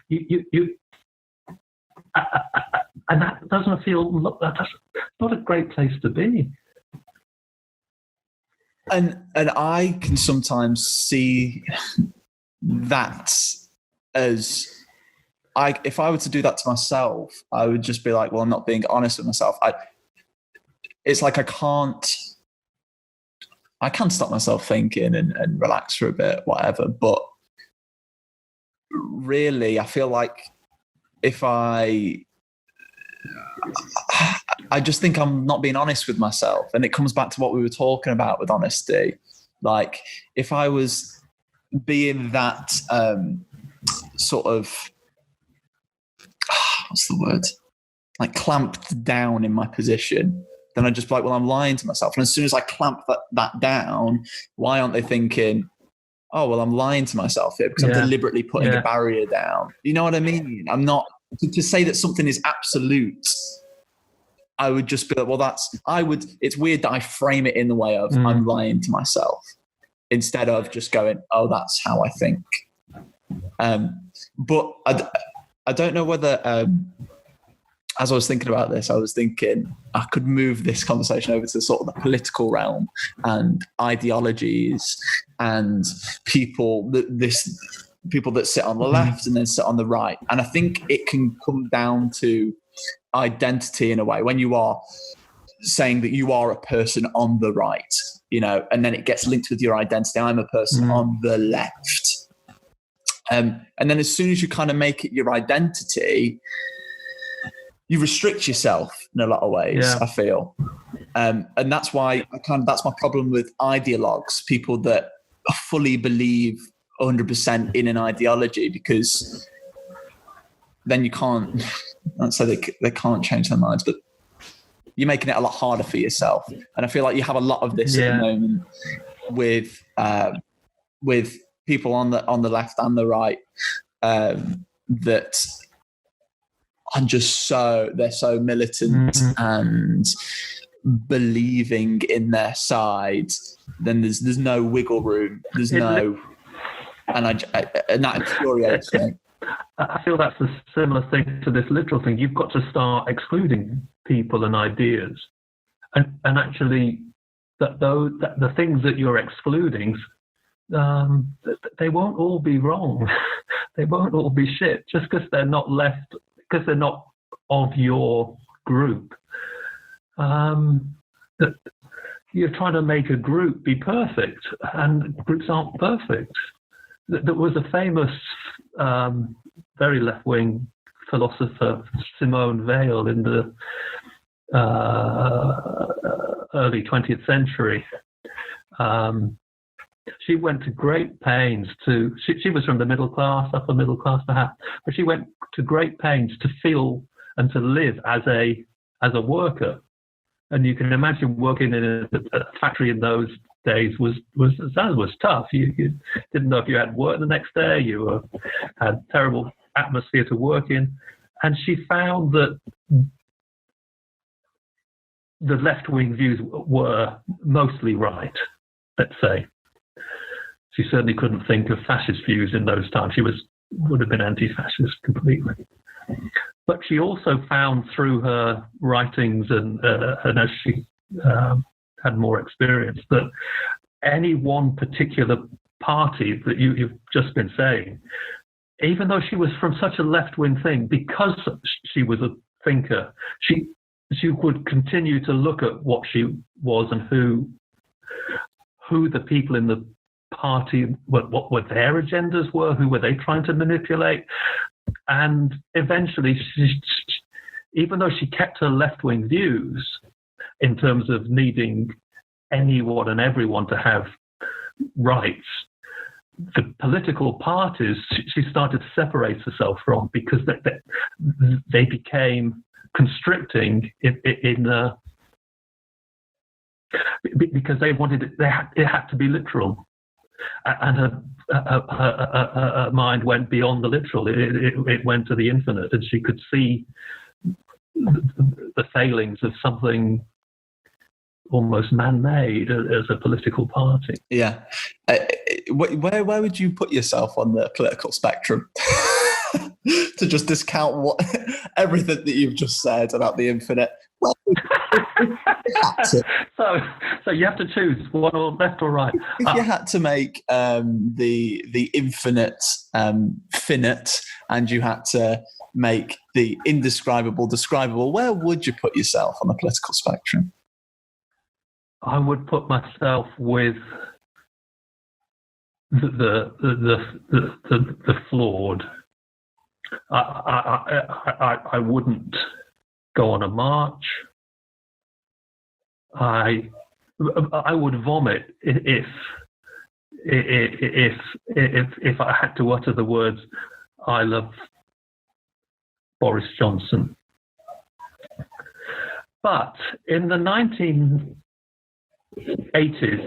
you and that doesn't feel, that's not a great place to be. And I can sometimes see that as, if I were to do that to myself, I would just be like, well, I'm not being honest with myself. It's like I can stop myself thinking and relax for a bit, whatever. But really, I feel like if I just think I'm not being honest with myself. And it comes back to what we were talking about with honesty. Like, if I was being that sort of, what's the word? Like clamped down in my position, then I'd just be like, well, I'm lying to myself. And as soon as I clamp that down, why aren't they thinking, oh, well, I'm lying to myself here because I'm deliberately putting a barrier down. You know what I mean? I'm not, to say that something is absolute, I would just be like, well, it's weird that I frame it in the way of I'm lying to myself instead of just going, oh, that's how I think. But I don't know whether, as I was thinking about this, I was thinking I could move this conversation over to sort of the political realm and ideologies and people that sit on the left and then sit on the right. And I think it can come down to identity in a way, when you are saying that you are a person on the right, you know, and then it gets linked with your identity. I'm a person on the left. And then as soon as you kind of make it your identity, you restrict yourself in a lot of ways, I feel. And that's why that's my problem with ideologues, people that fully believe 100% in an ideology, because then you can't, I'd say they can't change their minds, but you're making it a lot harder for yourself. And I feel like you have a lot of this at the moment with people on the left and the right, that are just they're so militant and believing in their side. Then there's no wiggle room. There's no, and that infuriates me. I feel that's a similar thing to this literal thing. You've got to start excluding people and ideas, and actually the things that you're excluding, they won't all be wrong. They won't all be shit just because they're not left, because they're not of your group. That you're trying to make a group be perfect, and groups aren't perfect. There was a famous, very left-wing philosopher, Simone Weil, in the early 20th century. She went to great pains to, she was from the middle class, upper middle class perhaps, but she went to great pains to feel and to live as a worker. And you can imagine working in a factory in those days was tough. You didn't know if you had work the next day. You had terrible atmosphere to work in. And she found that the left-wing views were mostly right, let's say. She certainly couldn't think of fascist views in those times. She would have been anti-fascist completely. But she also found through her writings and as she had more experience, that any one particular party that you've just been saying, even though she was from such a left-wing thing, because she was a thinker, she would continue to look at what she was and who the people in the party, what their agendas were, who were they trying to manipulate. And eventually, even though she kept her left-wing views in terms of needing anyone and everyone to have rights, the political parties she started to separate herself from, because they became constricting because they wanted it had to be literal. And her mind went beyond the literal. It went to the infinite, and she could see the failings of something almost man-made as a political party. Yeah. Where would you put yourself on the political spectrum? To just discount everything that you've just said about the infinite. Well, so you have to choose one, or left or right. If you had to make the infinite finite, and you had to make the indescribable describable, where would you put yourself on the political spectrum? I would put myself with the flawed. I wouldn't go on a march. I would vomit if I had to utter the words, "I love Boris Johnson." But in the 1980s,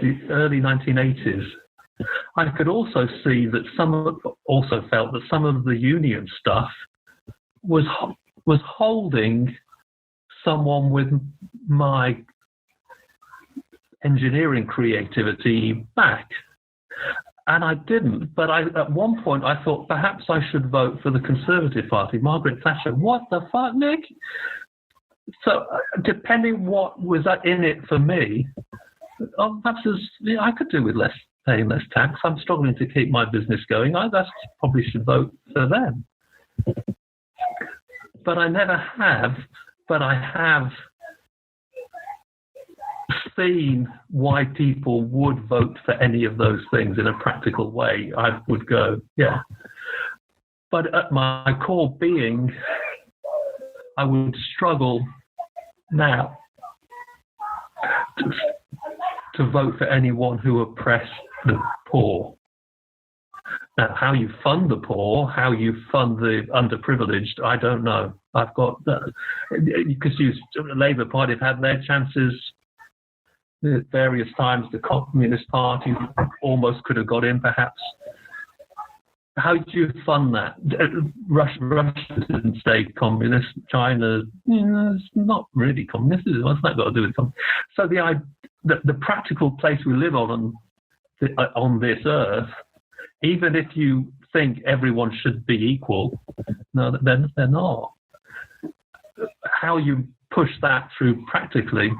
the early 1980s, I could also see that also felt that some of the union stuff was holding someone with my engineering creativity back. And I didn't. But at one point, I thought perhaps I should vote for the Conservative Party. Margaret Thatcher, what the fuck, Nick? So depending what was in it for me, perhaps I could do with paying less tax. I'm struggling to keep my business going. I probably should vote for them. But I never have. But I have seen why people would vote for any of those things in a practical way. I would go, yeah. But at my core being, I would struggle now to vote for anyone who oppressed the poor. Now, how you fund the poor, how you fund the underprivileged, I don't know. I've got because the Labour Party have had their chances at various times. The Communist Party almost could have got in, perhaps. How do you fund that? Russia didn't stay communist. China, it's not really communist. What's that got to do with communism? So the practical place we live on this earth, even if you think everyone should be equal, no, they're not. How you push that through practically?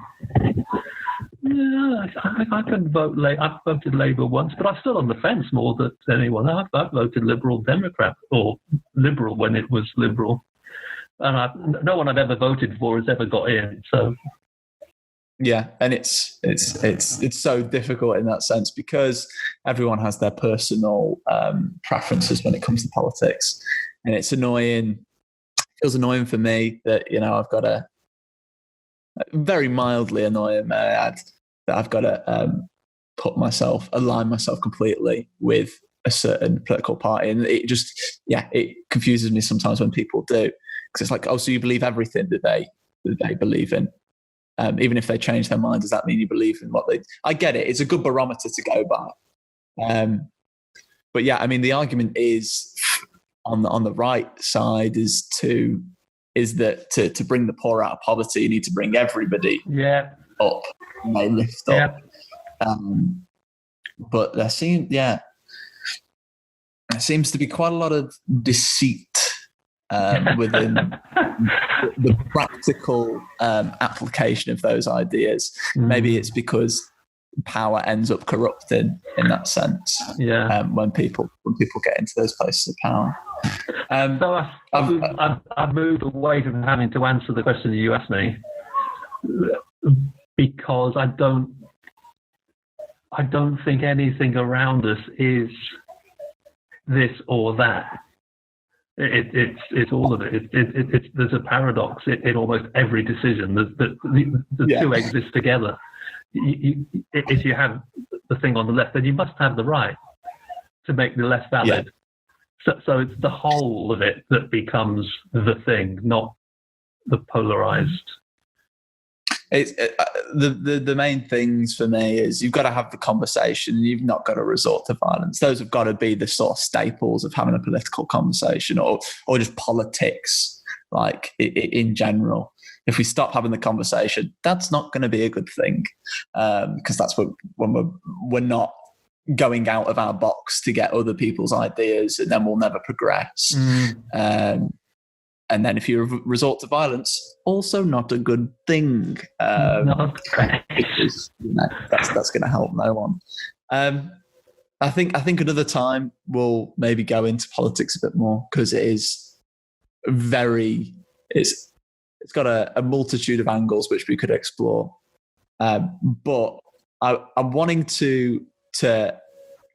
Yeah, I can vote. I've voted Labour once, but I'm still on the fence more than anyone. I've voted Liberal Democrat, or Liberal when it was Liberal, and no one I've ever voted for has ever got in. So. Yeah, and it's so difficult in that sense because everyone has their personal preferences when it comes to politics, and it's annoying. It feels annoying for me that I've got a very mildly annoying, may I add, that I've got to align myself completely with a certain political party, and it confuses me sometimes when people do, because it's like, oh, so you believe everything that they believe in. Even if they change their mind, does that mean you believe in what they... I get it. It's a good barometer to go by. But yeah, I mean, the argument is on the right side is that to bring the poor out of poverty, you need to bring everybody up and they lift up. But there seems to be quite a lot of deceit within the practical application of those ideas. Maybe it's because power ends up corrupting in that sense. When people get into those places of power. So I've moved away from having to answer the question that you asked me because I don't think anything around us is this or that. It's all of it. There's a paradox in almost every decision. The two exist together. If you have the thing on the left, then you must have the right to make the left valid. So it's the whole of it that becomes the thing, not the polarized. The main things for me is you've got to have the conversation. And you've not got to resort to violence. Those have got to be the sort of staples of having a political conversation, or just politics, like in general. If we stop having the conversation, that's not going to be a good thing, because that's when we're not going out of our box to get other people's ideas, and then we'll never progress. And then if you resort to violence, also not a good thing. Because, that's going to help no one. I think another time we'll maybe go into politics a bit more, because it's got a multitude of angles which we could explore. But I'm wanting to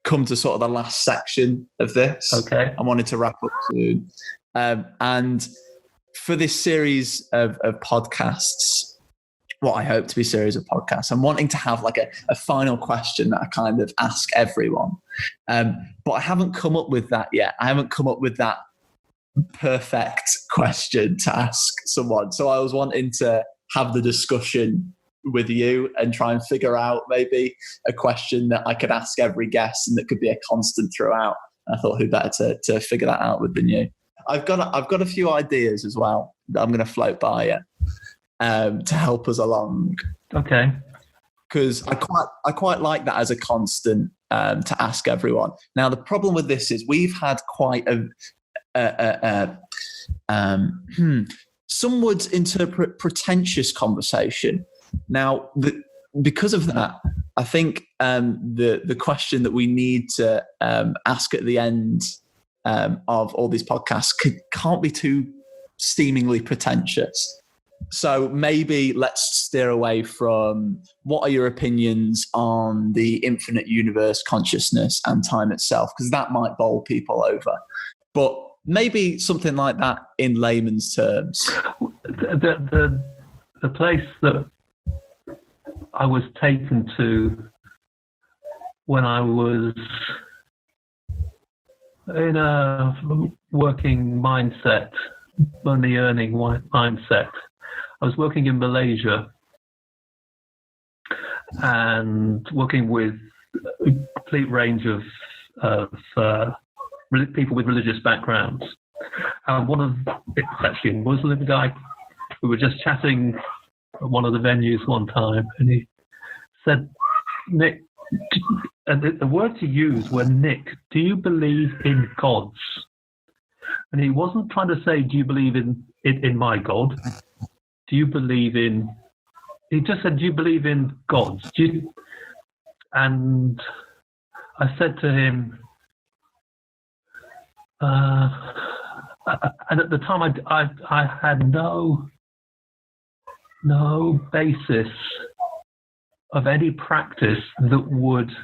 come to sort of the last section of this. Okay. I wanted to wrap up soon. And for this series of podcasts, what I hope to be a series of podcasts, I'm wanting to have like a final question that I kind of ask everyone. But I haven't come up with that yet. I haven't come up with that perfect question to ask someone. So I was wanting to have the discussion with you and try and figure out maybe a question that I could ask every guest and that could be a constant throughout. I thought who better to figure that out with than you. I've got a few ideas as well that I'm going to float by you to help us along. Okay. Because I quite like that as a constant to ask everyone. Now the problem with this is we've had quite some would interpret pretentious conversation. Now, because of that, I think the question that we need to ask at the end of all these podcasts can't be too seemingly pretentious. So maybe let's steer away from what are your opinions on the infinite universe, consciousness, and time itself, because that might bowl people over. But maybe something like that in layman's terms. The place that I was taken to when I was in a working mindset, money earning mindset. I was working in Malaysia and working with a complete range of people with religious backgrounds. It's actually a Muslim guy. We were just chatting at one of the venues one time, and he said, "Nick," and the words he used were, "Nick, do you believe in gods?" And he wasn't trying to say, "Do you believe in my God? Do you believe in?" He just said, "Do you believe in gods?" And I said to him, and at the time I had no basis of any practice that would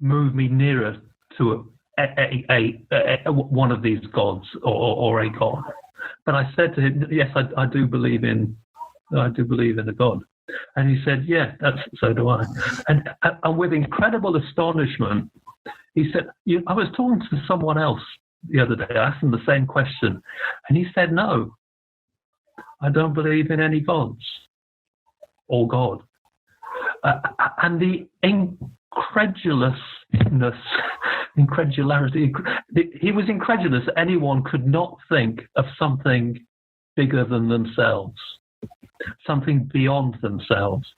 move me nearer to a one of these gods or a god. But I said to him, "Yes, I do believe in a god." And he said, "Yeah, so do I." And with incredible astonishment, he said, "I was talking to someone else the other day. I asked him the same question, and he said, 'No, I don't believe in any gods or God.'" And the incredularity, he was incredulous that anyone could not think of something bigger than themselves, something beyond themselves.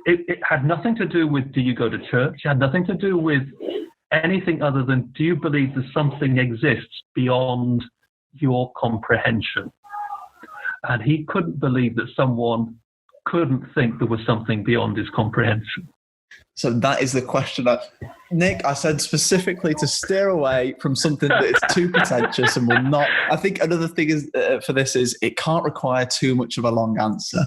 It had nothing to do with, do you go to church? It had nothing to do with anything other than, do you believe that something exists beyond your comprehension? And he couldn't believe that someone couldn't think there was something beyond his comprehension. So that is the question. Nick, I said specifically to steer away from something that is too pretentious and will not. I think another thing is for this is it can't require too much of a long answer.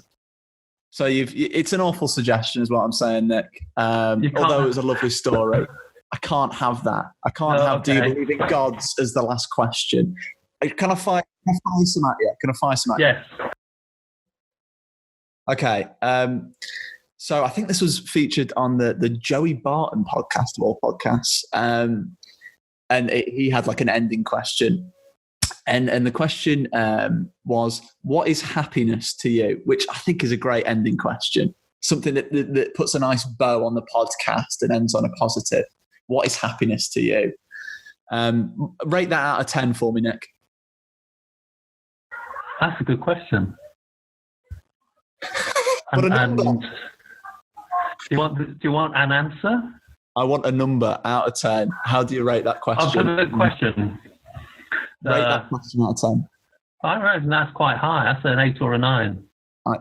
So it's an awful suggestion is what I'm saying, Nick. Although it was a lovely story, I can't have that. I can't have, okay, do you believe in gods as the last question? Can I fire some at you? Can I fire some at you? Yes. Okay. So I think this was featured on the Joey Barton podcast of all podcasts. And he had like an ending question. And the question was, what is happiness to you? Which I think is a great ending question. Something that puts a nice bow on the podcast and ends on a positive. What is happiness to you? Rate that out of 10 for me, Nick. That's a good question. What a number. Do you want an answer? I want a number out of 10. How do you rate that question? I'll put a question. Rate that question out of 10. I reckon that's quite high. That's an 8 or a 9.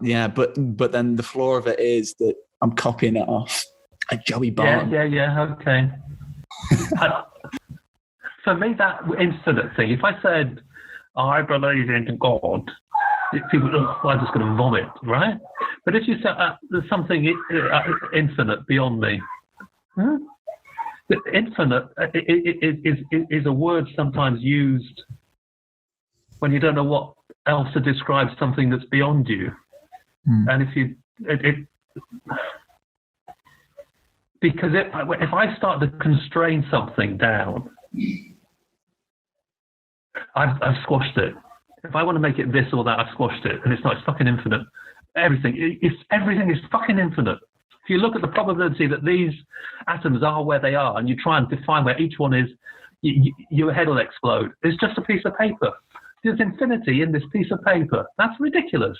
Yeah, but then the flaw of it is that I'm copying it off a Joey Barton. Yeah, okay. For me, that infinite thing, if I said, I believe in God, people are just going to vomit, right? But if you said there's something infinite beyond me, infinite is a word sometimes used when you don't know what else to describe something that's beyond you. And because if I start to constrain something down, I've squashed it. If I want to make it this or that, I've squashed it, and it's fucking infinite. Everything is fucking infinite. If you look at the probability that these atoms are where they are, and you try and define where each one is, your head will explode. It's just a piece of paper. There's infinity in this piece of paper. That's ridiculous.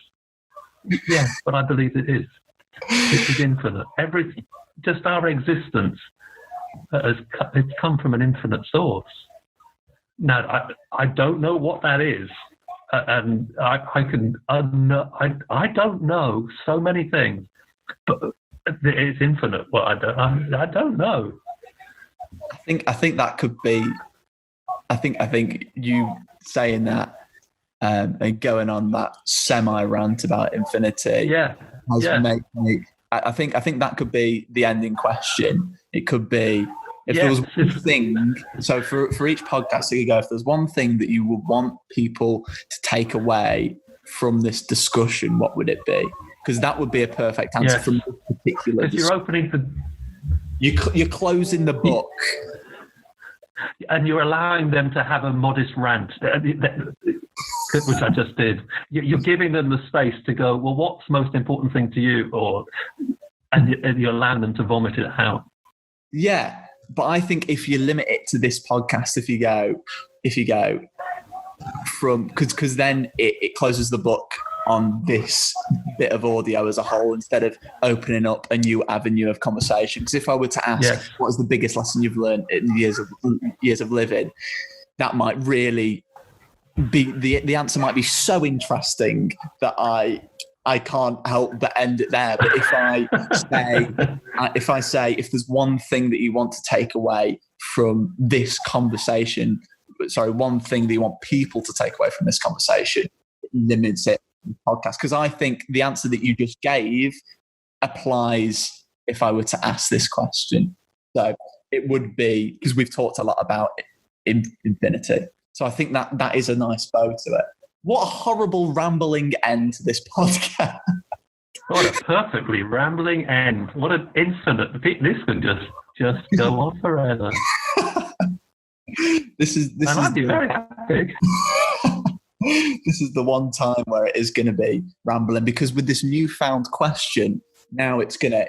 Yeah, but I believe it is. It is infinite. Everything, just our existence, it's come from an infinite source. Now, I don't know what that is, and I don't know so many things, but it's infinite. Well, I don't know. I think that could be. I think you saying that and going on that semi rant about infinity. Made me. I think that could be the ending question. It could be if there was one thing. So for each podcast, you go, if there's one thing that you would want people to take away from this discussion, what would it be? Because that would be a perfect answer from this particular. If you're opening the, you're closing the book, and you're allowing them to have a modest rant, which I just did. You're giving them the space to go, well, what's the most important thing to you? And you're allowing them to vomit it out. Yeah, but I think if you limit it to this podcast, if you go from, because then it closes the book on this bit of audio as a whole instead of opening up a new avenue of conversation. Because if I were to ask, what is the biggest lesson you've learned in years of living, that might really be the answer might be so interesting that I can't help but end it there. But if I say if there's one thing that you want to take away from this conversation, one thing that you want people to take away from this conversation, it limits it to the podcast. Because I think the answer that you just gave applies if I were to ask this question. So it would be, because we've talked a lot about infinity. So I think that is a nice bow to it. What a horrible rambling end to this podcast. What a perfectly rambling end. What an infinite. This could just go on forever. I'd be very happy. This is the one time where it is going to be rambling, because with this newfound question, now it's gonna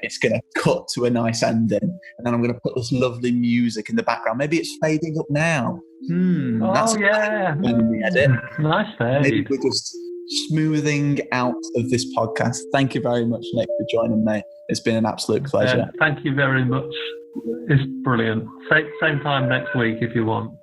cut to a nice ending, and then I'm gonna put this lovely music in the background. Maybe it's fading up now. That's in the edit. Nice fade. Maybe we're just smoothing out of this podcast. Thank you very much, Nick, for joining me. It's been an absolute pleasure. Thank you very much. It's brilliant. Same time next week if you want.